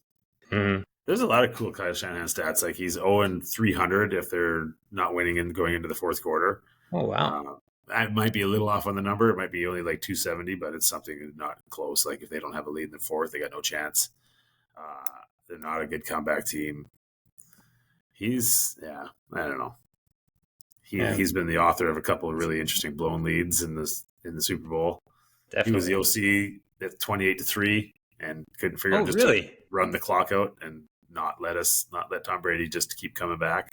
Mm-hmm. There's a lot of cool Kyle Shanahan stats. Like he's 0-300 if they're not winning and going into the fourth quarter. Oh wow. I might be a little off on the number. It might be only like 270, but it's something not close. Like if they don't have a lead in the fourth, they got no chance. They're not a good comeback team. I don't know. He's been the author of a couple of really interesting blown leads in the Super Bowl. Definitely. He was the OC at 28-3 and couldn't figure out just to run the clock out and not let Tom Brady just keep coming back.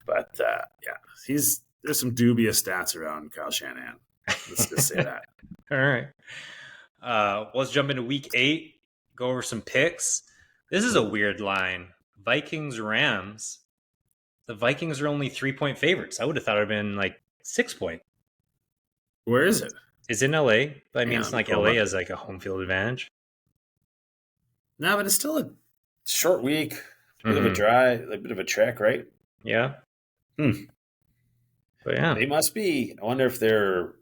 But there's some dubious stats around Kyle Shanahan. Let's just say that. All right. Let's jump into week 8. Go over some picks. This is a weird line. Vikings-Rams. The Vikings are only 3-point favorites. I would have thought it would have been like 6-point. Where is it? It's in LA. But I mean, it's like LA has like a home field advantage. No, but it's still a short week. A bit of a trek, right? Yeah. But yeah. They must be. I wonder if they're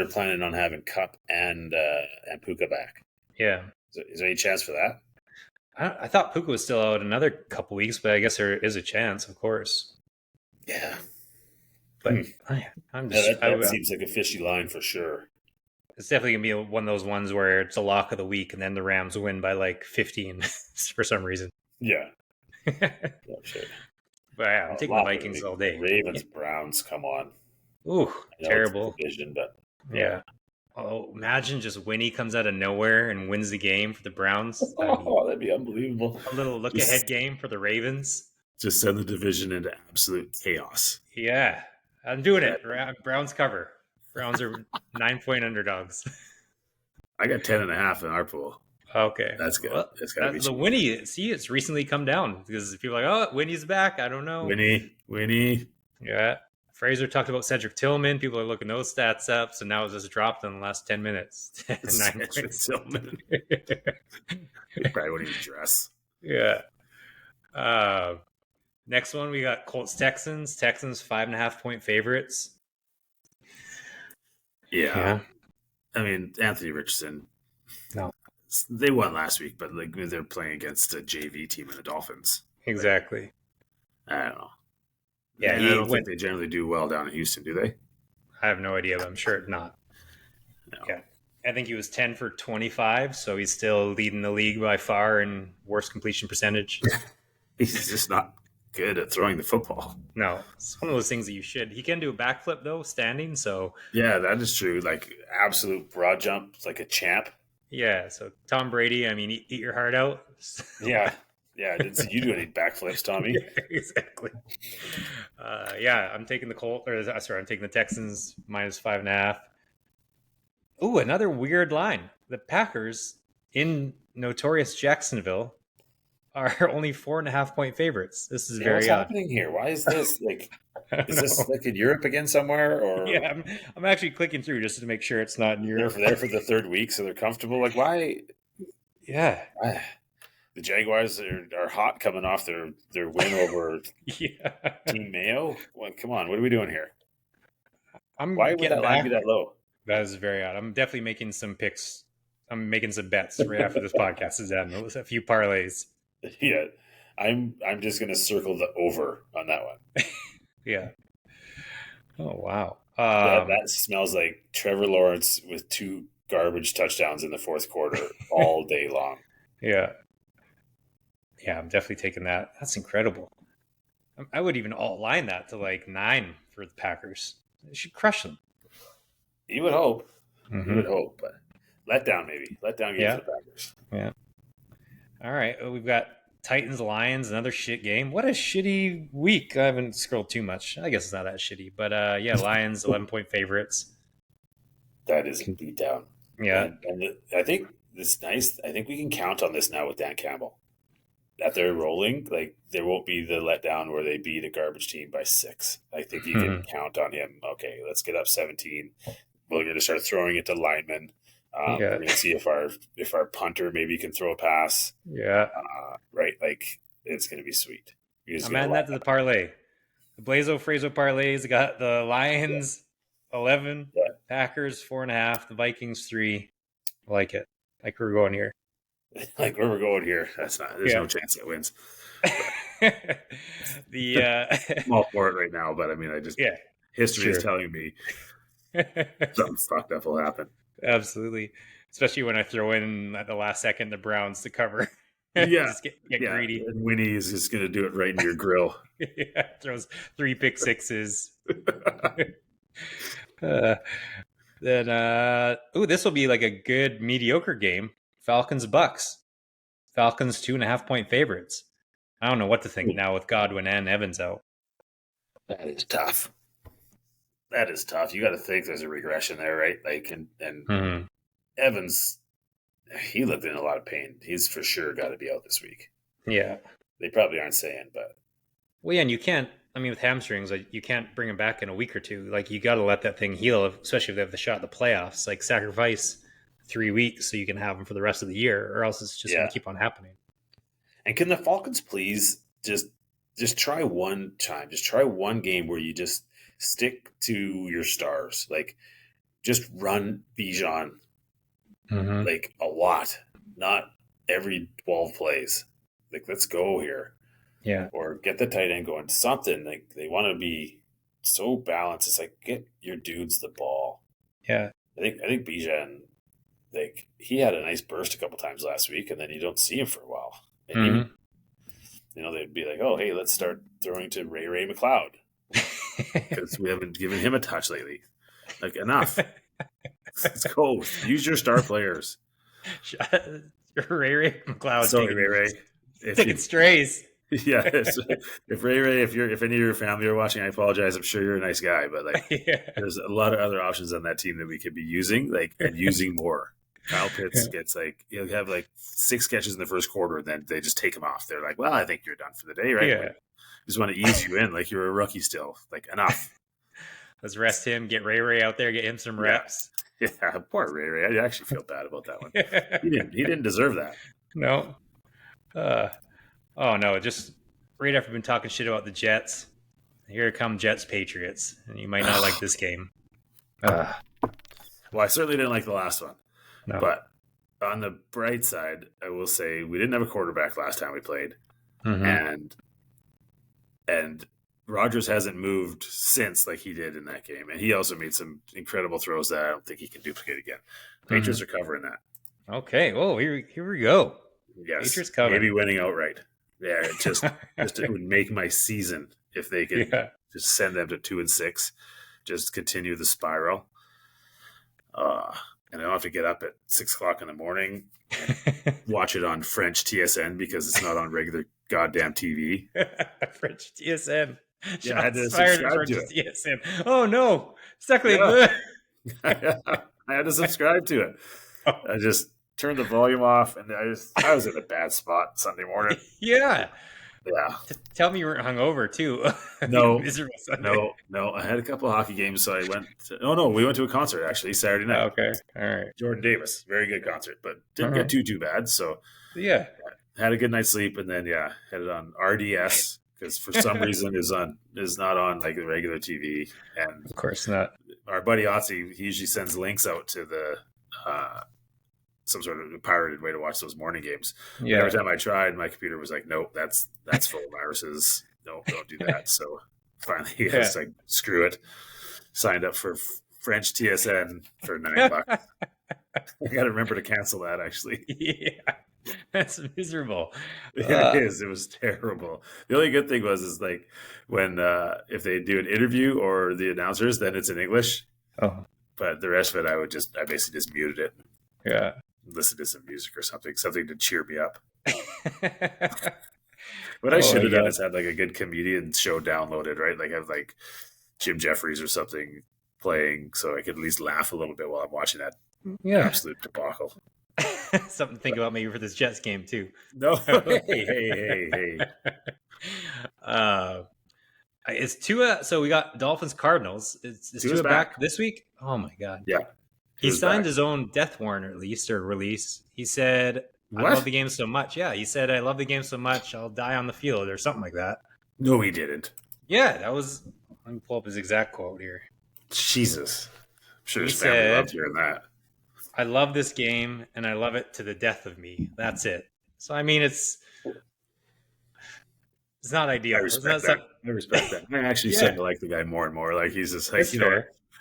planning on having Cup and Puka back. Yeah. Is there any chance for that? I thought Puka was still out another couple weeks, but I guess there is a chance, of course. Yeah. But that seems like a fishy line for sure. It's definitely going to be one of those ones where it's a lock of the week and then the Rams win by like 15 for some reason. Yeah. Sure. But yeah, I'm taking the Vikings all day. Ravens, Browns, come on. Ooh, terrible. Division, but yeah. Oh, imagine just Winnie comes out of nowhere and wins the game for the Browns. That'd be unbelievable. A little look-ahead game for the Ravens. Just send the division into absolute chaos. Yeah, I'm doing it. Browns cover. Browns are 9-point underdogs. I got 10.5 in our pool. Okay. That's good. Well, it's gotta be the Winnie. See, it's recently come down because people are like, oh, Winnie's back. I don't know. Winnie. Yeah. Fraser talked about Cedric Tillman. People are looking those stats up. So now it's just dropped in the last 10 minutes. 9 points. Tillman. He probably won't even dress. Yeah. Next one, we got Colts Texans. Texans 5.5-point favorites. Yeah. I mean, Anthony Richardson. No. They won last week, but like they're playing against a JV team and the Dolphins. Exactly. Like, I don't know. Yeah, and I don't think they generally do well down in Houston, do they? I have no idea, but I'm sure not. No. Yeah. I think he was 10 for 25, so he's still leading the league by far in worst completion percentage. He's just not good at throwing the football. No, it's one of those things that you should. He can do a backflip, though, standing, so... Yeah, that is true. Like, absolute broad jump, like a champ. Yeah, so Tom Brady, I mean, eat your heart out. Yeah. Yeah, I didn't see you do any backflips, Tommy. Yeah, exactly. I'm taking I'm taking the Texans minus 5.5. Ooh, another weird line. The Packers in notorious Jacksonville are only 4.5-point favorites. This is very what's odd. happening here? Why is this is this like in Europe again somewhere? Or yeah, I'm actually clicking through just to make sure it's not in Europe. They're there for the third week, so they're comfortable. Like why? Yeah. The Jaguars are hot coming off their win over Team Mayo. Well, come on, what are we doing here? Why would that line be that low? That is very odd. I'm definitely making some picks. I'm making some bets right after this podcast is done. A few parlays. Yeah, I'm just gonna circle the over on that one. Yeah. Oh wow. That smells like Trevor Lawrence with 2 garbage touchdowns in the fourth quarter all day long. Yeah. Yeah, I'm definitely taking that. That's incredible. I would even line that to like 9 for the Packers. They should crush them. You would hope. Mm-hmm. You would hope, but letdown maybe. Letdown game for the Packers. Yeah. All right. We've got Titans Lions, another shit game. What a shitty week. I haven't scrolled too much. I guess it's not that shitty, but Lions 11-point favorites. That is a beatdown. Yeah, and I think it's nice. I think we can count on this now with Dan Campbell. That they're rolling, like there won't be the letdown where they beat a garbage team by 6. I think you can count on him. Okay, let's get up 17. We're going to start throwing it to linemen. We're going to see if our punter maybe can throw a pass. Yeah, right. Like it's going to be sweet. I'm adding that to the parlay. The Blaiso Fraser parlays got the Lions 11, Packers 4.5, the Vikings 3. I like it. Like we're going here. Like where we're going here, there's no chance that wins. I'm all for it right now, but I mean, history is telling me something fucked up will happen. Absolutely, especially when I throw in at the last second the Browns to cover. Yeah, just get greedy. And Winnie is just going to do it right into your grill. Throws 3 pick sixes. Then, this will be like a good mediocre game. Falcons Bucks. Falcons 2.5-point favorites. I don't know what to think now with Godwin and Evans out. That is tough. You got to think there's a regression there, right? Like, and Evans, he looked in a lot of pain. He's for sure got to be out this week. Yeah, they probably aren't saying, but and you can't. I mean, with hamstrings, like you can't bring him back in a week or two. Like you got to let that thing heal, especially if they have the shot at the playoffs. Like sacrifice 3 weeks so you can have them for the rest of the year, or else it's just going to keep on happening. And can the Falcons please just try one time, just try one game where you just stick to your stars, like just run Bijan like a lot, not every 12 plays. Like let's go here, or get the tight end going. Something like they want to be so balanced. It's like get your dudes the ball. Yeah, I think Bijan. Like he had a nice burst a couple times last week, and then you don't see him for a while. And they'd be like, "Oh, hey, let's start throwing to Ray McLeod because we haven't given him a touch lately. Like enough. Let's go. Use your star players." Ray McLeod. Sorry, Ray. Taking strays. Yeah, if Ray, if any of your family are watching, I apologize. I'm sure you're a nice guy, but like, there's a lot of other options on that team that we could be using, and using more. Kyle Pitts gets he'll have 6 catches in the first quarter, and then they just take him off. They're like, "Well, I think you're done for the day, right?" Yeah. Just want to ease you in, like you're a rookie still. Like enough. Let's rest him. Get Ray out there. Get him some Yeah, reps. yeah. Poor Ray. I actually feel bad about that one. He didn't deserve that. No. Oh no! Just right after we've been talking shit about the Jets, here come Jets Patriots, and you might not like this game. Well, I certainly didn't like the last one, No. but on the bright side, I will say we didn't have a quarterback last time we played, and Rodgers hasn't moved since like he did in that game, and he also made some incredible throws that I don't think he can duplicate again. Patriots are covering that. Okay. Oh, here we go. Yes, Patriots cover. maybe winning outright. Yeah, it would make my season if they could just send them to 2-6, just continue the spiral. And I don't have to get up at 6:00 in the morning and watch it on French TSN because it's not on regular goddamn TV. French TSN. Yeah, I had to subscribe to it. TSN. Oh no, Yeah. I had to subscribe to it. I just turned the volume off, and I was in a bad spot Sunday morning. Yeah. Yeah. Tell me you weren't hungover too. No. I had a couple of hockey games, so I went. We went to a concert actually Saturday night. Okay, all right. Jordan Davis, very good concert, but didn't get too bad. So yeah, had a good night's sleep, and then had it on RDS because for some reason is not on like the regular TV, and of course not. Our buddy Otzi, he usually sends links out to the some sort of pirated way to watch those morning games. Yeah. Every time I tried, my computer was like, "Nope, that's full of viruses. No, don't do that." So finally, I was like, "Screw it." Signed up for French TSN for $9. I got to remember to cancel that. Actually, yeah, that's miserable. It is. It was terrible. The only good thing is like when if they do an interview or the announcers, then it's in English. Oh, but the rest of it, I basically just muted it. Yeah. Listen to some music or something to cheer me up. What I should have done is had like a good comedian show downloaded, right? Like have like Jim Jeffries or something playing, so I could at least laugh a little bit while I'm watching that absolute debacle. Something to think about maybe for this Jets game too. No, hey. It's Tua. So we got Dolphins Cardinals. Is Tua back this week? Oh my god. Yeah. He signed his own death warrant, at least, or release. He said, I love the game so much. Yeah, he said, I love the game so much, I'll die on the field, or something like that. No, he didn't. Yeah, that was... Let me pull up his exact quote here. Jesus. I'm sure his family loved hearing that. I love this game, and I love it to the death of me. That's it. So, I mean, it's not ideal. I respect that. I'm actually starting to like the guy more and more. Like, he's just like,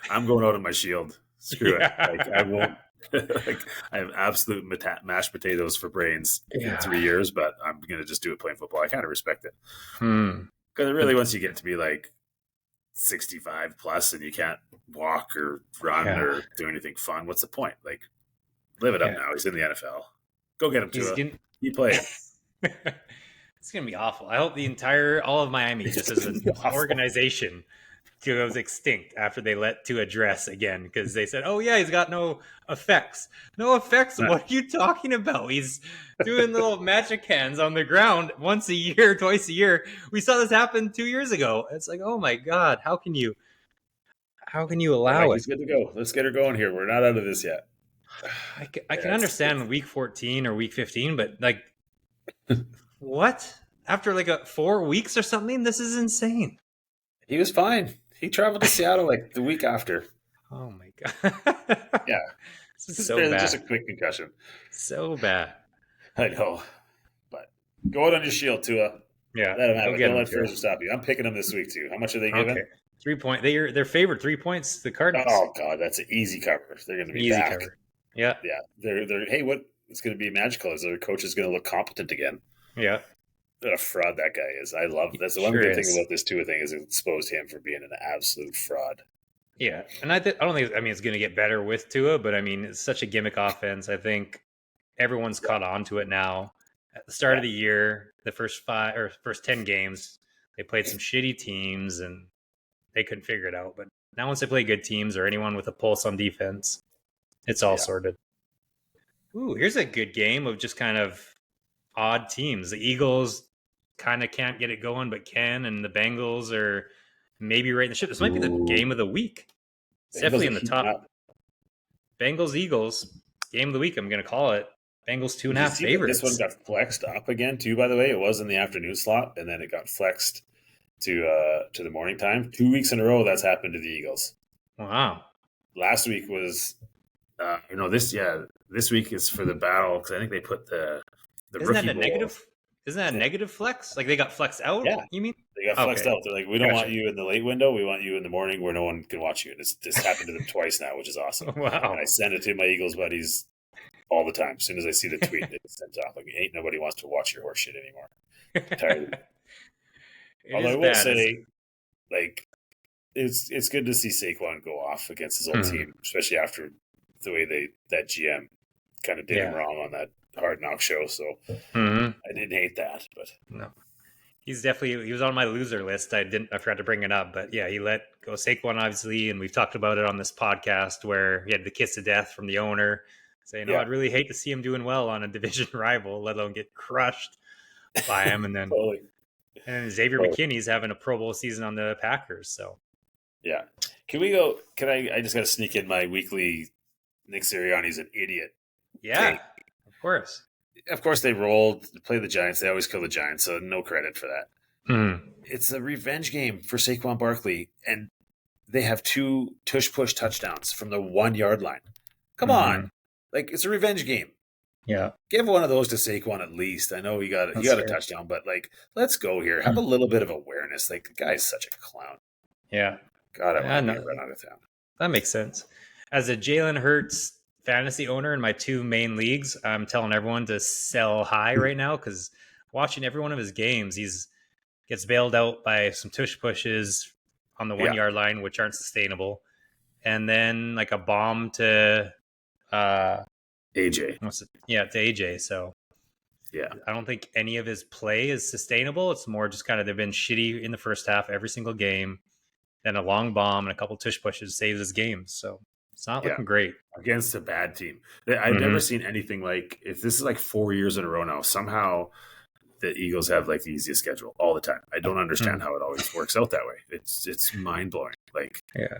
I'm going out on my shield. Screw it. Like I won't. Like I have absolute mashed potatoes for brains in 3 years, but I'm gonna just do it playing football. I kind of respect it because really, once you get to be like 65 plus and you can't walk or run or do anything fun, what's the point? Like, live it up now. He's in the NFL. Go get him to he play it. It's gonna be awful. I hope all of Miami just as an organization goes extinct after they let Tua dress again because they said, "Oh yeah, he's got no effects." No effects? What are you talking about? He's doing little magic hands on the ground once a year, twice a year. We saw this happen 2 years ago. It's like, oh my god, how can you allow it? He's good to go. Let's get her going here. We're not out of this yet. I can understand week 14 or week 15, but like, what? After like 4 weeks or something? This is insane. He was fine. He traveled to Seattle like the week after. Oh my god! Yeah, this is so bad. Just a quick concussion. So bad. I know, but go out on your shield, Tua. Yeah, let him have it. Don't let Fraser stop you. I'm picking him this week too. How much are they giving? Okay. 3 point. They're favored 3 points. The Cardinals. Oh god, that's an easy cover. They're going to be easy back. Cover. Yeah. They're. Hey, what? It's going to be magical. Is their coach is going to look competent again? Yeah. What a fraud that guy is. I love that's the one good thing about this Tua thing is it exposed him for being an absolute fraud. Yeah, and I don't think it's going to get better with Tua, but I mean it's such a gimmick offense. I think everyone's caught on to it now. At the start of the year, the first 10 games, they played some shitty teams and they couldn't figure it out. But now once they play good teams or anyone with a pulse on defense, it's all sorted. Ooh, here's a good game of just kind of odd teams. The Eagles kind of can't get it going, but can, and the Bengals are maybe right in the ship. This might be the game of the week. It's Bengals definitely are in the heating top. up. Bengals Eagles game of the week. I'm going to call it. Bengals Did you 2.5 see that this one favorites. got flexed up again too? By the way, it was in the afternoon slot, and then it got flexed to the morning time. 2 weeks in a row that's happened to the Eagles. Wow. Last week was this week is for the battle because I think they put the Isn't rookie that a bowl. negative? Isn't that a negative flex? Like they got flexed out? Yeah, You mean? they got flexed Okay. out. They're like, we don't want Gotcha. you in the late window. We want you in the morning where no one can watch you. And this happened to them twice now, which is awesome. And Wow. I send it to my Eagles buddies all the time. As soon as I see the tweet, it sends off. Like, ain't nobody wants to watch your horse shit anymore. I'm tired of it. It Although is I will bad. say, like, it's good to see Saquon go off against his old Hmm. team, especially after the way that GM kind of did him Yeah. wrong on that Hard Knock show. So Hmm. I didn't hate that, but No. He was on my loser list. I forgot to bring it up, but yeah, he let go Saquon obviously, and we've talked about it on this podcast where he had the kiss of death from the owner saying, "Oh, yeah, I'd really hate to see him doing well on a division rival, let alone get crushed by him." And totally. then Xavier Oh, McKinney's having a Pro Bowl season on the Packers. So yeah. Can we go? Can I just got to sneak in my weekly Nick Sirianni's an idiot. yeah, of course. Of course, they play the Giants. They always kill the Giants, so no credit for that. Hmm. It's a revenge game for Saquon Barkley, and they have 2 tush push touchdowns from the 1 yard line. Come Hmm. on, like it's a revenge game. Yeah, Give one of those to Saquon at least. I know he got that's a fair. touchdown, but like, let's go here. Have a little bit of awareness. Like the guy's such a clown. Yeah, God, I want I him to know. get run out of town. That makes sense. As a Jalen Hurts fantasy owner in my 2 main leagues, I'm telling everyone to sell high right now because watching every one of his games, he's gets bailed out by some tush pushes on the one Yeah, yard line, which aren't sustainable, and then like a bomb to uh AJ. to AJ. So Yeah, I don't think any of his play is sustainable. It's more just kind of they've been shitty in the first half every single game. Then a long bomb and a couple tush pushes saves his games. So it's not yeah. looking great. Against a bad team. I've never Mm-hmm. seen anything like. If this is like 4 years in a row now, somehow the Eagles have like the easiest schedule all the time. I don't understand how it always works out that way. It's mind blowing. Like, Yeah.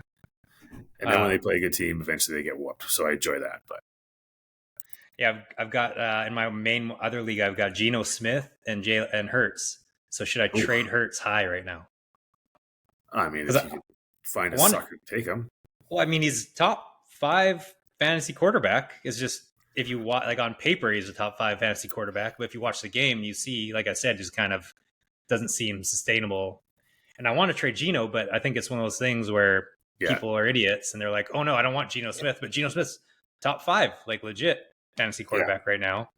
and then when they play a good team, eventually they get whooped. So I enjoy that. But Yeah, I've got in my main other league, I've got Geno Smith and Hurts. So should I trade oof, Hurts high right now? I mean, Because if you could find I a want. sucker to take him, Well, I mean, he's top 5 fantasy quarterback. It's just if you watch, like on paper, he's a top 5 fantasy quarterback. But if you watch the game, you see, like I said, just kind of doesn't seem sustainable. And I want to trade Geno, but I think it's one of those things where yeah. people are idiots and they're like, "Oh no, I don't want Geno Smith," but Geno Smith's top 5, like legit fantasy Yeah. quarterback right now.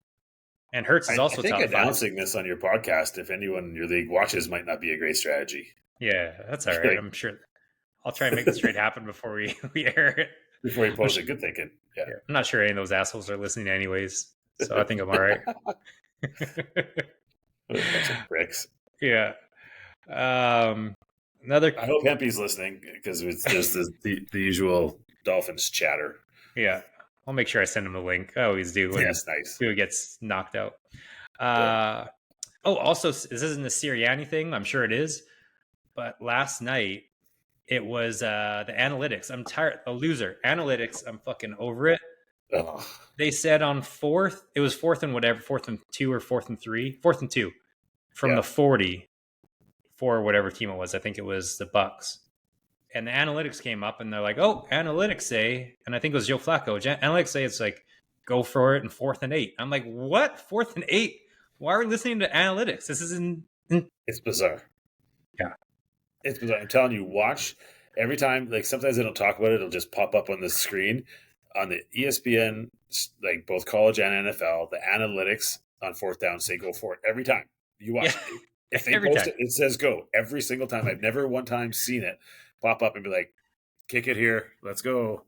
And Hurts is I also think top 5. announcing this on your podcast, if anyone in your league watches, might not be a great strategy. Yeah, that's all right. Like I'm sure I'll try and make this trade happen before we air it. before you I'm, post it, good thinking. Yeah. yeah, I'm not sure any of those assholes are listening anyways, so I think I'm all right. What a bunch of pricks. Yeah. Another. I hope Hempy's listening because it's just the usual Dolphins chatter. Yeah, I'll make sure I send him the link. I always do when Yes, nice. Tua gets knocked out. Yeah. Oh, also, this isn't a Sirianni thing. I'm sure it is, but last night it was the analytics. I'm tired. A loser. Analytics. I'm fucking over it. Ugh. They said on fourth, it was fourth and whatever, 4th and 2 or 4th and 3, 4th and 2 from Yeah. the 40 for whatever team it was. I think it was the Bucks. And the analytics came up and they're like, "Oh, analytics say," and I think it was Joe Flacco. Analytics say it's like go for it in 4th and 8. I'm like, what? 4th and 8? Why are we listening to analytics? This is in. It's bizarre. Yeah. It's bizarre. I'm telling you, watch every time. Like sometimes they don't talk about it; it'll just pop up on the screen on the ESPN, like both college and NFL. The analytics on 4th down say go for it every time you watch Yeah. it. If they Every post time. it, it says go every single time. I've never one time seen it pop up and be like, "Kick it here, let's go." Right?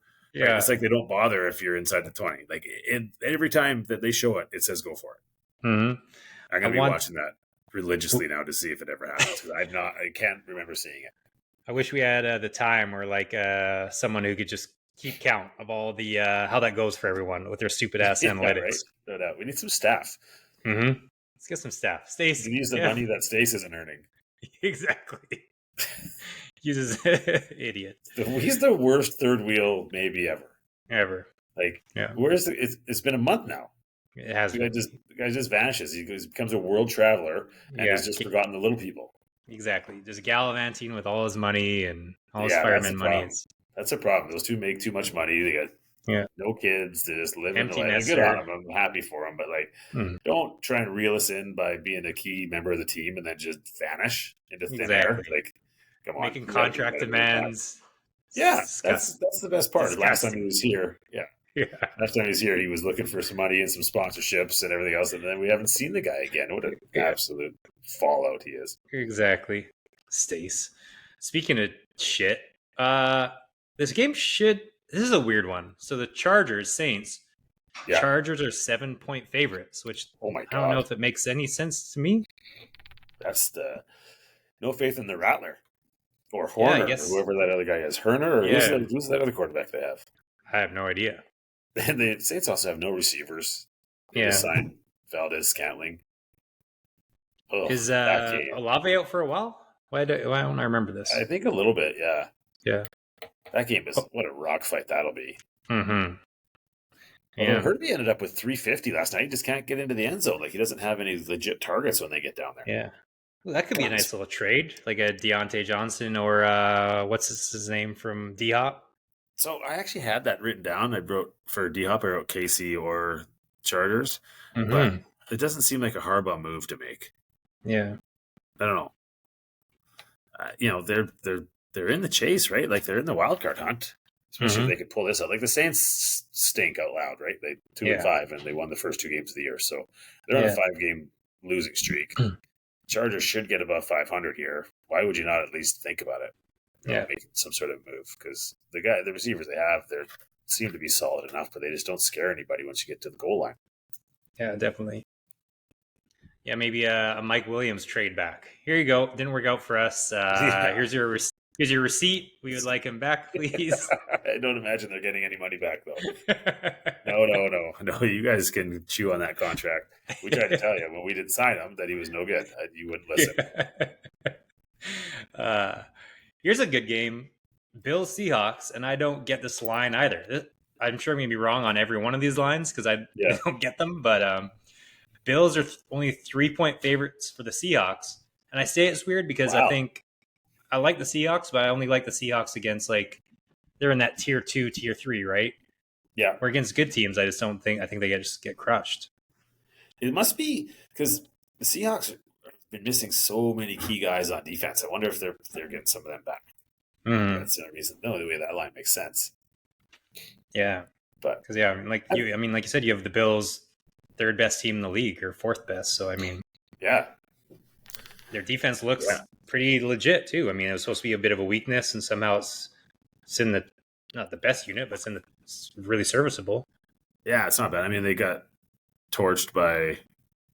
Yeah. It's like they don't bother if you're inside the 20. Like every time that they show it, it says go for it. Mm-hmm. I'm gonna be watching that religiously now to see if it ever happens because I can't remember seeing it. I wish we had the time or like someone who could just keep count of all the how that goes for everyone with their stupid ass Yeah, analytics. right. No doubt. We need some staff. Mm-hmm. Let's get some staff. You Stace. can use the money that Stace isn't earning. Exactly. Uses idiot He's the worst third wheel maybe ever. ever. Like, Yeah, where's it's been a month now. it has been. The guy just vanishes. Becomes a world traveler and Yeah, has just forgotten the little people. exactly. Just gallivanting with all his money and all his Yeah, that's the fireman money. problem. That's a problem. Those two make too much money. They got Yeah, no kids. They just live in the empty life. And good on nester. them. I'm happy for them. But like, Mm, don't try and reel us in by being a key member of the team and then just vanish into thin air. exactly. Like, come on, Making you gotta do contract better than that. demands. Yeah, Disgust. that's the best part. Last time he Disgusting. was here, yeah, Yeah, last time he was here, he was looking for some money and some sponsorships and everything else, and then we haven't seen the guy again. What an yeah, absolute fallout he is. exactly. Stace. Speaking of shit, this game should. This is a weird one. So the Chargers, Saints, Yeah. Chargers are 7-point favorites, which Oh my I don't know god, if it makes any sense to me. that's the no faith in the Rattler or Yeah, I Horner or guess. whoever that other guy is. Herner or Yeah, who's that other quarterback they have? I have no idea. And the Saints also have no receivers. They Yeah, just signed Valdez Scantling. Oh, is that game. Olave out for a while? Why don't I remember this? I think a little bit, yeah. Yeah. That game is what a rock fight that'll be. Mm-hmm. Although Yeah. Herbie ended up with 350 last night. He just can't get into the end zone. Like he doesn't have any legit targets when they get down there. Yeah. Well, that could be a nice little trade, like a Deontay Johnson or what's his name from D Hop. So I actually had that written down. I wrote for D Hop, I wrote Casey or Chargers, but it doesn't seem like a Harbaugh move to make. Yeah. I don't know. They're in the chase, right? Like they're in the wild card hunt. Especially if they could pull this out. Like the Saints stink out loud, right? They 2-5 and they won the first 2 games of the year, so they're on a 5-game losing streak. Chargers should get above 500 here. Why would you not at least think about it? Making some sort of move because the receivers they have, they seem to be solid enough, but they just don't scare anybody once you get to the goal line. Yeah, definitely. Yeah, maybe a Mike Williams trade back. Here you go. Didn't work out for us. Here's your receipt. We would like him back, please. I don't imagine they're getting any money back though. No. You guys can chew on that contract. We tried to tell you when we didn't sign him that he was no good. You wouldn't listen. Here's a good game. Bills Seahawks, and I don't get this line either. I'm sure I'm gonna be wrong on every one of these lines because I don't get them. But Bills are only 3-point favorites for the Seahawks, and I say it's weird because I think I like the Seahawks, but I only like the Seahawks against they're in that tier 2, tier 3, right? Yeah. Or against good teams, I think they just get crushed. It must be because the Seahawks have been missing so many key guys on defense. I wonder if they're getting some of them back. That's the only reason. No, the way that line makes sense. Yeah, but because like you said, you have the Bills, third best team in the league or fourth best. So their defense looks pretty legit too. I mean, it was supposed to be a bit of a weakness, and somehow it's in the not the best unit, but it's really serviceable. Yeah, it's not bad. I mean, they got torched by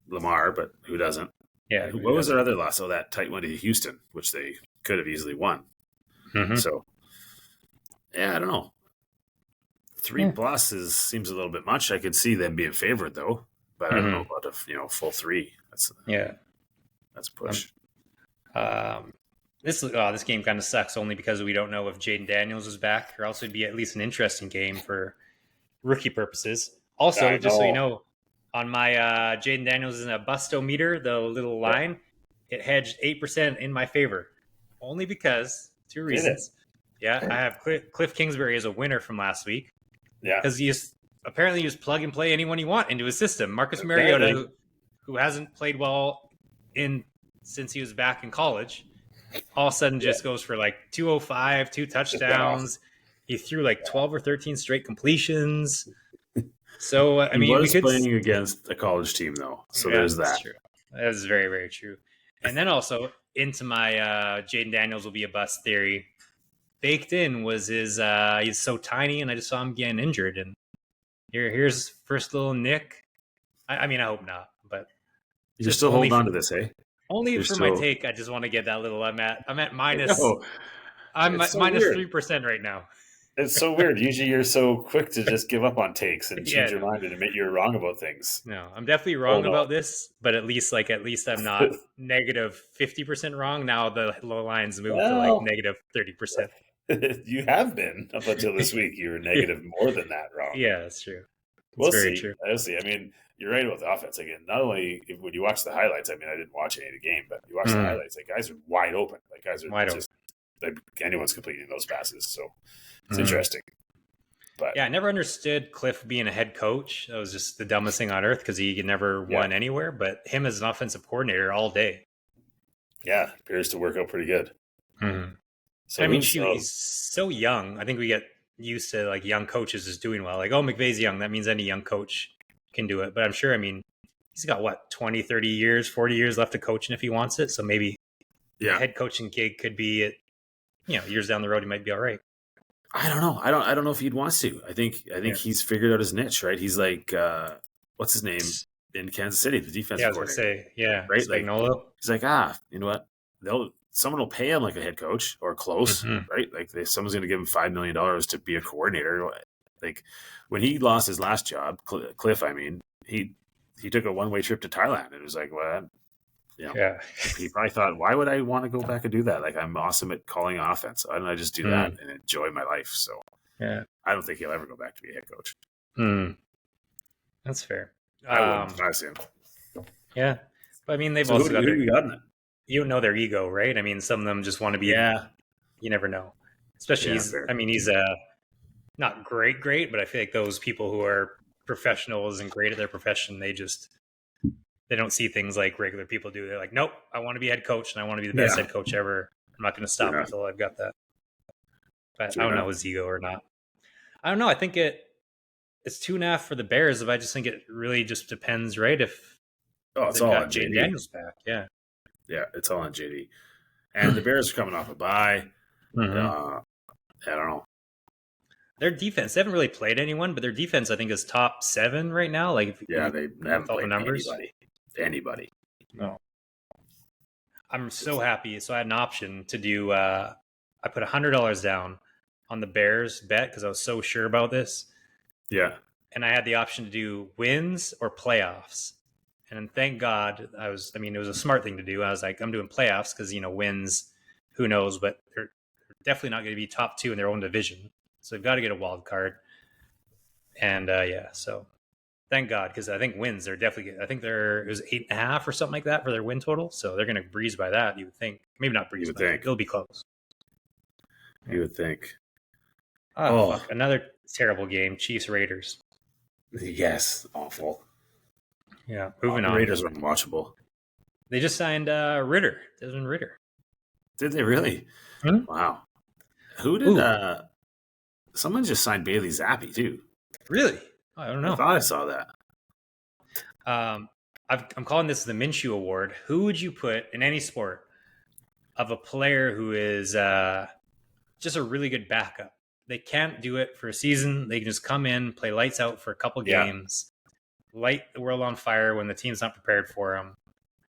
Lamar, but who doesn't? Yeah. What was their other loss? Oh, that tight one to Houston, which they could have easily won. So, I don't know. 3+ seems a little bit much. I could see them being favored though, but I don't know about a full 3. That's a push. This game kind of sucks only because we don't know if Jaden Daniels is back, or else it'd be at least an interesting game for rookie purposes. Also, just so you know, on my Jaden Daniels is a bustometer, the little line, it hedged 8% in my favor, only because 2 reasons. Yeah, I have Cliff Kingsbury as a winner from last week. Yeah, because you just plug and play anyone you want into his system. Marcus Mariota, who hasn't played well since he was back in college, all of a sudden just goes for 205, 2 touchdowns. He threw 12 or 13 straight completions. So I mean, he was playing against a college team though, so there's that. That's true. That is very, very true. And then also into my Jaden Daniels will be a bust theory. Baked in was his he's so tiny, and I just saw him getting injured. And here's first little nick. I mean, I hope not, but you're still holding on to this, eh? Only for my take. I just want to get that little. I'm at minus. I'm at minus 3% right now. It's so weird. Usually you're so quick to just give up on takes and Yeah, change your no, mind and admit you're wrong about things. no, I'm definitely Oh wrong no. about this, but at least I'm not negative 50% wrong. Now the lines move to like Well, negative 30%. you have been up until this week. You were Yeah, negative more than that wrong. yeah, that's true. It's We'll very see. true. We'll see. I mean, you're right about the offense. Again, not only when you watch the highlights, I mean, I didn't watch any of the game, but you watch the Mm, highlights, like guys are wide open. Like guys are wide open. just like anyone's completing those passes. So it's Mm. interesting. But Yeah, I never understood Cliff being a head coach. That was just the dumbest thing on earth because he never yeah, won anywhere. But him as an offensive coordinator all day. yeah, appears to work out pretty good. Mm. So I mean, who's shoot, he's so young. I think we get used to like young coaches just doing well. Like, oh, McVay's young. That means any young coach can do it. But I'm sure, I mean, he's got what, 20, 30 years, 40 years left to coaching if he wants it. So maybe a yeah? head coaching gig could be, years down the road, he might be all right. I don't know. I don't know if he'd wants to. I think Yeah. he's figured out his niche, right? He's like what's his name in Kansas City, the Yeah, I defensive was going to coordinator, say, yeah, right? Like Spagnuolo. he's like, you know what? Someone will pay him like a head coach or close, Mm-hmm. right? Like someone's going to give him $5 million to be a coordinator. Like when he lost his last job, Cliff, I mean, he took a one-way trip to Thailand. It was like, well, Yeah. he probably thought, why would I want to go back and do that? Like I'm awesome at calling offense. Why don't I just do that and enjoy my life? So Yeah. I don't think he'll ever go back to be a head coach. That's fair. I wouldn't if I was him. Yeah. But I mean, they've So also who got do we got in it? you don't know their ego, right? I mean, some of them just want to be, Yeah, you never know. Especially, yeah, fair. he's not great, but I feel like those people who are professionals and great at their profession, they don't see things like regular people do. They're like, nope, I want to be head coach and I want to be the best Yeah. head coach ever. I'm not going to stop until I've got that. But I don't know his ego or not. I don't know. I think it's 2.5 for the Bears. If I just think it really just depends, right? If it's they've all got on Jaden JD. Daniels back, yeah. Yeah, it's all on JD. And the Bears are coming off a bye. Mm-hmm. I don't know. Their defense, they haven't really played anyone, but their defense, I think, is top 7 right now. Like, they haven't played anybody. No. I'm so happy. So I had an option to do. I put $100 down on the Bears bet because I was so sure about this. Yeah, and I had the option to do wins or playoffs. And thank God it was a smart thing to do. I was like, I'm doing playoffs because, wins, who knows, but they're definitely not going to be top 2 in their own division. So they've got to get a wild card. And so thank God, because I think wins, they're definitely, it was 8.5 or something like that for their win total. So they're going to breeze by that, you would think. Maybe not breeze by that. It'll be close. You would think. Fuck. Another terrible game. Chiefs Raiders. Yes, awful. Yeah, moving on. Raiders are unwatchable. They just signed Desmond Ritter. Did they really? Hmm? Wow. Who did? Someone just signed Bailey Zappi too. Really? I don't know. I thought I saw that. I'm calling this the Minshew Award. Who would you put in any sport of a player who is just a really good backup? They can't do it for a season. They can just come in, play lights out for a couple games, light the world on fire when the team's not prepared for him.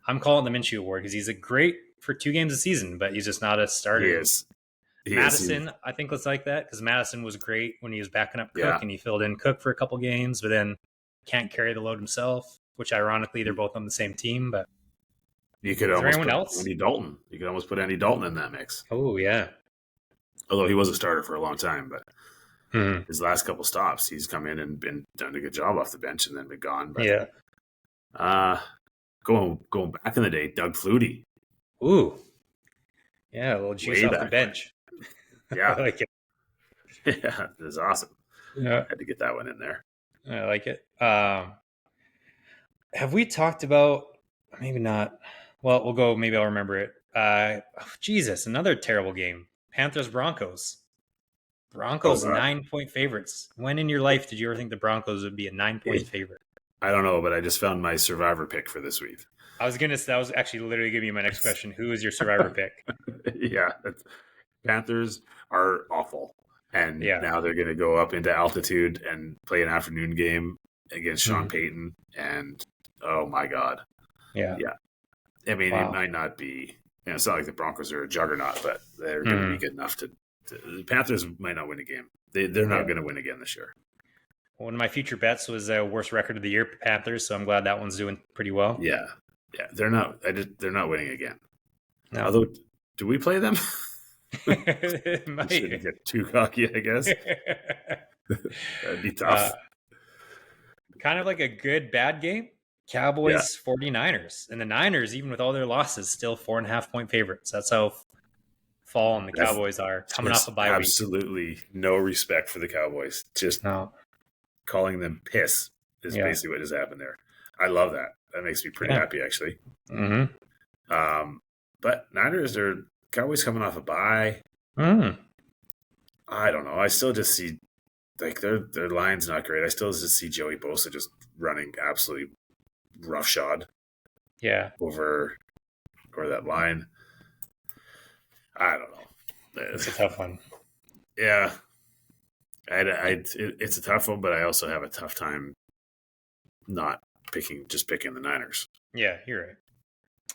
I'm calling the Minshew Award because he's a great for 2 games a season, but he's just not a starter. He is. Madison, I think, was like that because Madison was great when he was backing up Cook and he filled in Cook for a couple games, but then can't carry the load himself, which ironically they're both on the same team. But you could almost put Andy Dalton. You could almost put Andy Dalton in that mix. Oh, yeah. Although he was a starter for a long time, but his last couple stops, he's come in and done a good job off the bench and then been gone. But, going back in the day, Doug Flutie. Ooh. Yeah, a little juice off the bench. Yeah. I like it. Yeah, it was awesome. Yeah. Had to get that one in there. I like it. Have we talked about, maybe not. Well, we'll go, maybe I'll remember it. Jesus, another terrible game. Panthers-Broncos. Broncos 9-point favorites. When in your life did you ever think the Broncos would be a 9-point favorite? I don't know, but I just found my survivor pick for this week. That was actually literally giving you my next question. Who is your survivor pick? Yeah. Panthers are awful. And now they're going to go up into altitude and play an afternoon game against Sean Payton. And, oh, my God. Yeah. I mean, it might not be, it's not like the Broncos are a juggernaut, but they're going to be good enough to The Panthers might not win a game. They're not going to win again this year. One of my future bets was worst record of the year, Panthers. So I'm glad that one's doing pretty well. Yeah, they're not. They're not winning again. No. Although, do we play them? Might. Shouldn't get too cocky, I guess. That'd be tough. Kind of like a good bad game. Cowboys, 49ers, and the Niners, even with all their losses, still 4.5-point favorites. That's how fallen the Cowboys are, coming off a bye week. Absolutely no respect for the Cowboys. Just calling them piss is basically what has happened there. I love that. That makes me pretty happy, actually. Mm-hmm. But Niners are Cowboys coming off a bye. I don't know. I still just see like their line's not great. I still just see Joey Bosa just running absolutely roughshod. Yeah. Over that line. I don't know. It's a tough one. Yeah. It's a tough one, but I also have a tough time not picking the Niners. Yeah, you're right.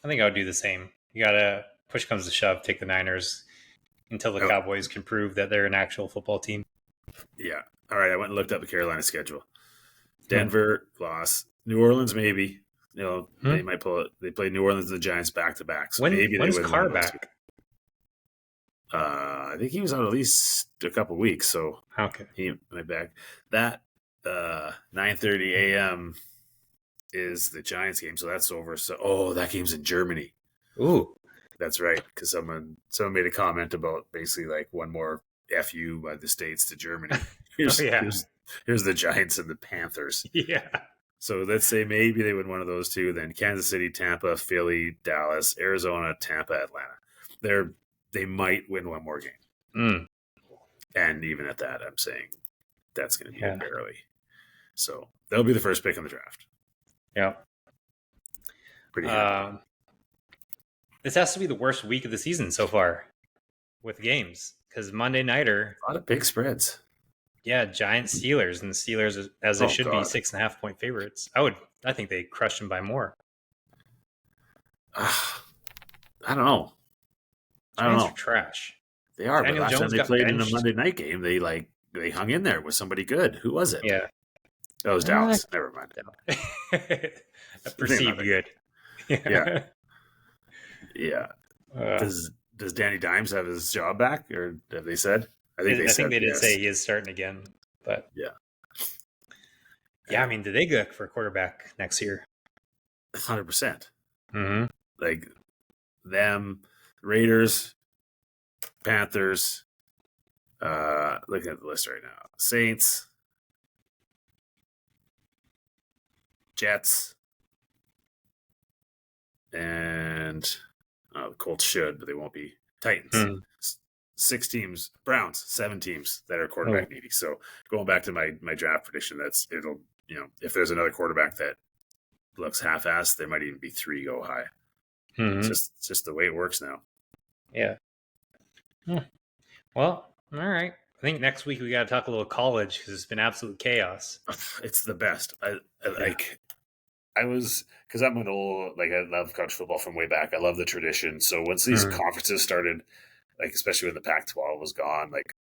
I think I would do the same. You gotta push comes to shove, take the Niners until the Cowboys can prove that they're an actual football team. Yeah. All right. I went and looked up the Carolina schedule. Denver loss. New Orleans maybe. You know, they might pull it. They play New Orleans and the Giants back to back. So maybe when's they win. Carr back? I think he was out at least a couple weeks, so he might back. That 9:30 a.m. is the Giants game, so that's over. So that game's in Germany. Ooh, that's right, because someone made a comment about basically like one more FU by the States to Germany. Here's the Giants and the Panthers. Yeah. So let's say maybe they win one of those two. Then Kansas City, Tampa, Philly, Dallas, Arizona, Tampa, Atlanta. They might win one more game. And even at that, I'm saying that's going to be barely. So they'll be the first pick in the draft. Yeah. Pretty happy. This has to be the worst week of the season so far with games because Monday nighter. A lot of big spreads. Yeah, Giants Steelers, and the Steelers, as they should be, 6.5-point favorites. I think they crushed them by more. I don't know. Giants are trash. They are. Daniel but last Jones time they played benched. In the Monday night game, they hung in there with somebody good. Who was it? Yeah, that was Dallas. Never mind. Perceived good. Yeah. Does Danny Dimes have his job back, or have they said? I think they did say he is starting again, but I mean, did they go for a quarterback next year? 100%. Like them, Raiders, Panthers. Looking at the list right now: Saints, Jets, and the Colts should, but they won't be. Titans. 6 teams, Browns, 7 teams that are quarterback needy. So going back to my draft prediction, it'll if there's another quarterback that looks half-assed, there might even be 3 go high. It's just the way it works now. Yeah. Well, all right. I think next week we got to talk a little college because it's been absolute chaos. It's the best. I was because I'm an old I love college football from way back. I love the tradition. So once these conferences started. Like especially when the Pac-12 was gone, like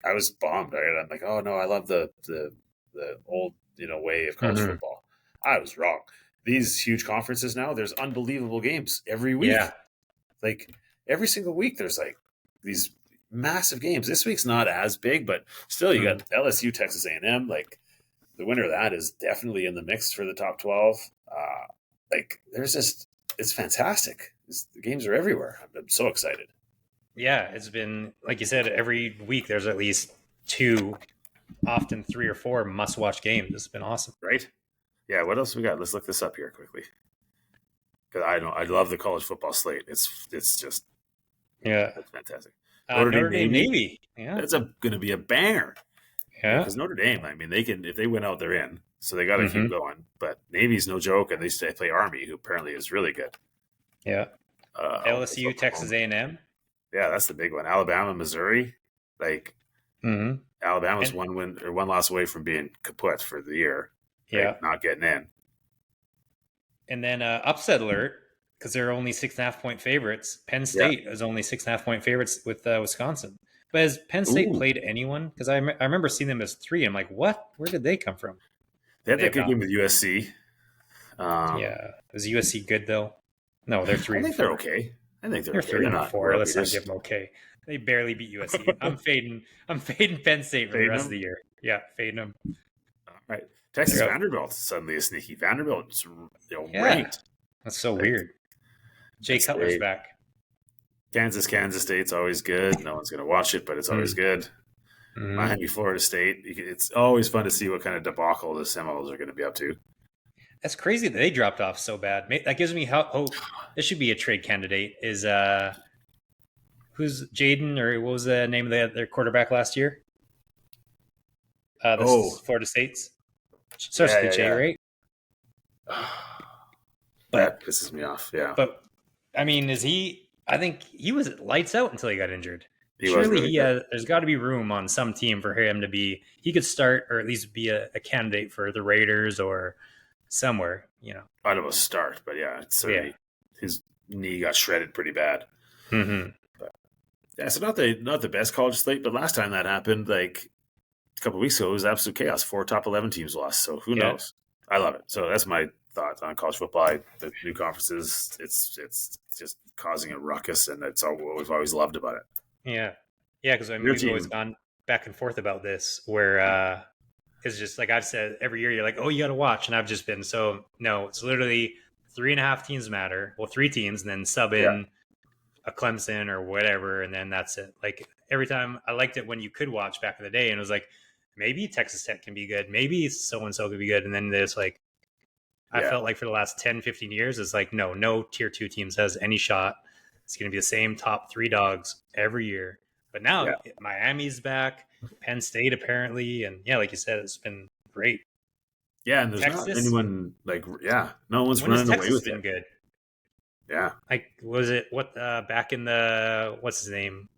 I was bummed. Right? I'm like, oh no, I love the old way of college football. I was wrong. These huge conferences now, there's unbelievable games every week. Yeah, like every single week, there's like these massive games. This week's not as big, but still, you got LSU, Texas A&M. Like the winner of that is definitely in the mix for the top 12. It's fantastic. The games are everywhere. I'm so excited. Yeah, it's been, like you said, every week there's at least 2, often 3 or 4 must-watch games. It's been awesome. Right? Yeah, what else we got? Let's look this up here quickly. Because I love the college football slate. It's just... it's fantastic. Notre Dame Navy. Yeah. That's going to be a banger. Yeah. Because Notre Dame, I mean, they can, if they win out, they're in. So they got to keep going. But Navy's no joke, and they play Army, who apparently is really good. Yeah. LSU, Texas A&M. Yeah, that's the big one. Alabama, Missouri, Alabama's one loss away from being kaput for the year. Not getting in. And then upset alert because they're only 6.5-point favorites. Penn State is only 6.5-point favorites with Wisconsin. But has Penn State Ooh, played anyone? Because I remember seeing them as 3. I'm like, what? Where did they come from? they had They that have good not. game with USC. Yeah. Is USC good though? No, they're I three and think they're four. okay. I think they're They're okay. three They're and not four. world Let's not beaters. give them okay. They barely beat USC. I'm fading. I'm fading Penn State for the Fading rest of them. the year. Yeah, fading them. All right. They're Texas out. Vanderbilt suddenly a sneaky. Vanderbilt's Yeah, ranked. that's so Like weird. Jay Penn Cutler's State, back. Kansas State's always good. No one's going to watch it, but it's always good. Mm-hmm. Miami, Florida State. It's always fun to see what kind of debacle the Seminoles are going to be up to. That's crazy that they dropped off so bad. That gives me hope. This should be a trade candidate. Is who's Jaden or what was the name of their quarterback last year? This Oh, Florida State's starts yeah, with a J, right? yeah. But That pisses me off. Yeah, but I mean, is he? I think he was lights out until he got injured. he was Surely really good. there's got to be room on some team for him to be. He could start or at least be a candidate for the Raiders or somewhere. Out of a start, but yeah, it's Yeah. certainly his knee got shredded pretty bad. Mm-hmm. But yeah, so not the best college slate, but last time that happened, like a couple of weeks ago, it was absolute chaos. 4 top 11 teams lost, so who Yeah. knows? I love it. So that's my thoughts on college football. The new conferences, it's just causing a ruckus, and that's all what we've always loved about it. Yeah. Yeah. Because I mean, Your we've always team, gone back and forth about this, where it's just like I've said every year. You're like, oh, you got to watch, and I've just been so no. It's literally 3.5 teams matter. Well, 3 teams, and then sub yeah, in a Clemson or whatever, and then that's it. Like every time I liked it when you could watch back in the day, and it was like maybe Texas Tech can be good, maybe so and so could be good, and then there's like I yeah, felt like for the last 10, 15 years, it's like no tier 2 teams has any shot. It's going to be the same top 3 dogs every year. But yeah, now Miami's back, Penn State apparently, and yeah, like you said, it's been great. yeah. And there's not Texas, anyone like no one's when has running away Texas with been it. good? Yeah, Like was it what back in the what's his name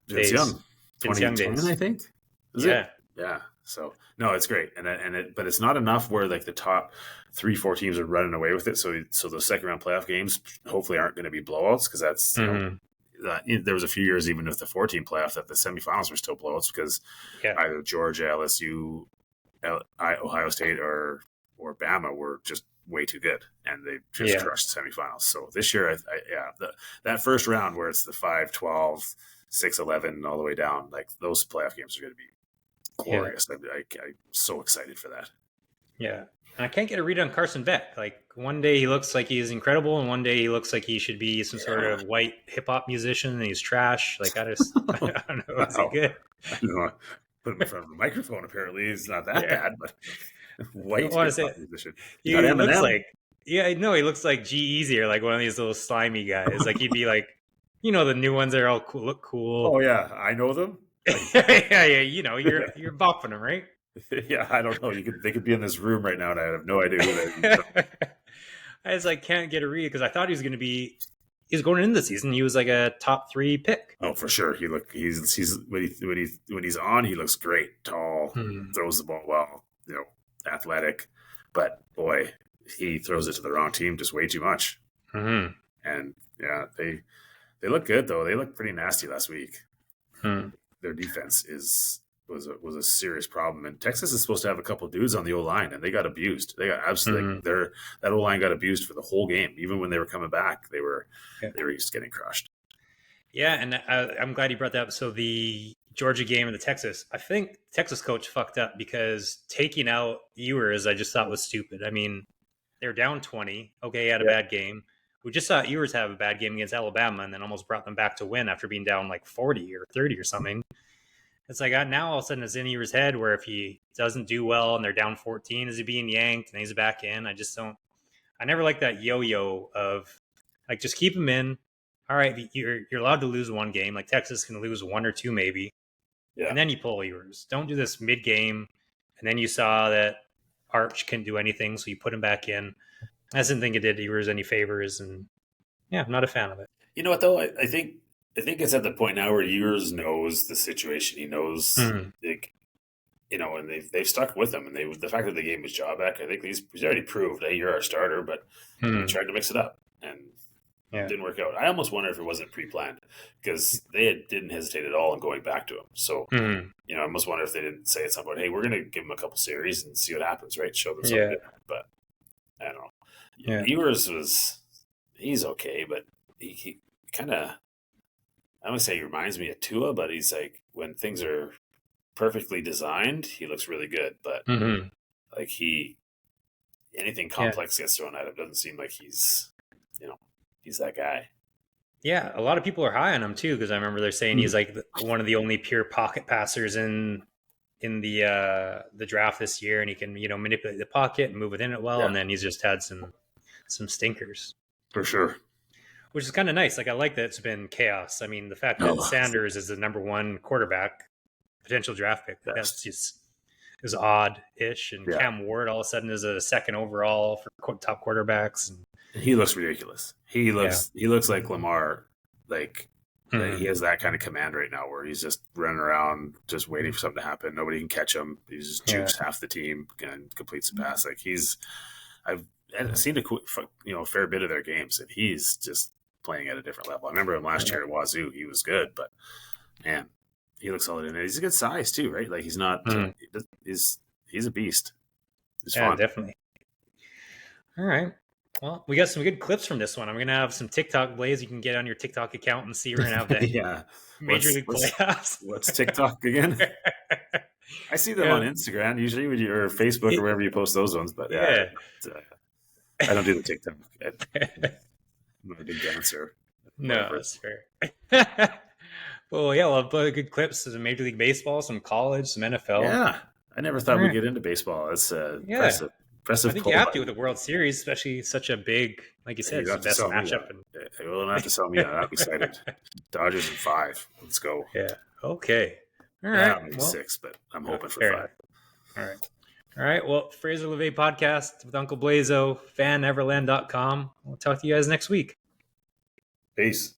Vince days? Young, Vince Young 2010, I days. think. Is it? Yeah. Yeah. So no, it's great, but it's not enough where like the top 3-4 teams are running away with it. So those second round playoff games hopefully aren't going to be blowouts because that's Mm-hmm. there was a few years even with the 14 playoff that the semifinals were still blowouts because Yeah. either Georgia, LSU, Ohio State, or Bama were just way too good and they just Yeah. crushed the semifinals. So this year, that first round where it's the 5-12, 6-11, all the way down, like those playoff games are going to be glorious. I'm so excited for that. Yeah. And I can't get a read on Carson Beck. Like one day he looks like he's incredible, and one day he looks like he should be some sort Yeah. of white hip hop musician, and he's trash. Like I just, I don't know. Is he Wow. good? I don't know. Put him in front of the microphone. Apparently, he's not that Yeah. bad, but I don't white want to hip say hop it. musician. You got He looks Eminem. like, yeah, I know he looks like G Easy or like one of these little slimy guys. Like he'd be like, the new ones that are all cool, look Oh cool. yeah, I know them. Like, Yeah. You're bopping them, right? yeah, I don't know. They could be in this room right now, and I have no idea who they are. I just like can't get a read because I thought he was going to be. He's going into the season. He was like a top 3 pick. Oh, for sure. He's when he's on, he looks great. Tall, Hmm. throws the ball well. Athletic, but boy, he throws it to the wrong team just way too much. Mm-hmm. And yeah, they look good though. They looked pretty nasty last week. Hmm. Their defense was a serious problem. And Texas is supposed to have a couple dudes on the O line, and they got abused. They got absolutely that O line got abused for the whole game. Even when they were coming back, they were just getting crushed. Yeah, and I'm glad you brought that up. So the Georgia game and the Texas, I think Texas coach fucked up because taking out Ewers, I just thought was stupid. I mean, they're down 20. Okay, he had a bad game. We just saw Ewers have a bad game against Alabama and then almost brought them back to win after being down like 40 or 30 or something. It's like now all of a sudden it's in Ewers' head where if he doesn't do well and they're down 14, is he being yanked and he's back in? I just don't. I never like that yo-yo of like just keep him in. All right, you're allowed to lose one game. Like Texas can lose 1 or 2 maybe, and then you pull Ewers. Don't do this mid-game, and then you saw that Arch couldn't do anything, so you put him back in. I just didn't think it did Ewers any favors, and yeah, I'm not a fan of it. You know what though? I think it's at the point now where Ewers knows the situation. He knows, like, and they've stuck with him, and the fact that they gave him his job back, I think he's already proved, hey, you're our starter, but he tried to mix it up, and Yeah. Didn't work out. I almost wonder if it wasn't pre-planned because they didn't hesitate at all in going back to him. So, Mhm. I almost wonder if they didn't say at some point, "Hey, we're going to give him a couple series and see what happens." Right? Show them something Yeah. different. But I don't know. Yeah. Ewers he's okay, but he kind of, I would say he reminds me of Tua, but he's like when things are perfectly designed, he looks really good. But Mhm. like anything Yeah. complex gets thrown at him, doesn't seem like he's that guy. Yeah, a lot of people are high on him too because I remember they're saying he's like one of the only pure pocket passers in the draft this year, and he can manipulate the pocket and move within it well. Yeah, And then he's just had some stinkers, for sure. which is kind of nice. Like I like that it's been chaos. I mean, the fact that No, Sanders is the number one quarterback potential draft pick, that's best. just is odd-ish, and Yeah, Cam Ward all of a sudden is a second overall for top quarterbacks. And he looks ridiculous. He yeah. looks like Lamar. Like he Mhm. has that kind of command right now, where he's just running around, just waiting for something to happen. Nobody can catch him. He's just Yeah. jukes half the team and completes the pass. Like I've seen a fair bit of their games, and he's just playing at a different level. I remember him last year at Wazoo; he was good, but man, he looks solid in it. He's a good size too, right? Like he's not. Mhm. He's a beast. It's Yeah, fun. definitely. All right. Well, we got some good clips from this one. I'm gonna have some TikTok Blaze. You can get on your TikTok account and see. We're gonna have the Yeah. Major League playoffs. What's TikTok again? I see them on Yeah. Instagram usually, or Facebook or wherever you post those ones. But yeah, Yeah. I don't do the TikTok. I'm not a big dancer. No, Whatever. that's fair. Well, yeah, we'll have good clips of Major League Baseball, some college, some NFL. Yeah, I never All thought we'd right. get into baseball. That's Yeah. I impressive think you pull have by to with you. the World Series, especially such a big, like you said, You it's don't the have to best sell me matchup. on it. You don't have to sell me on it. I'm excited. Dodgers in 5. Let's go. Yeah. Okay. All right. Yeah, maybe Well, 6, but I'm hoping for fair 5. enough. All right. All right. Well, Fraser LeVay podcast with Uncle Blaiso, faneverland.com. We'll talk to you guys next week. Peace.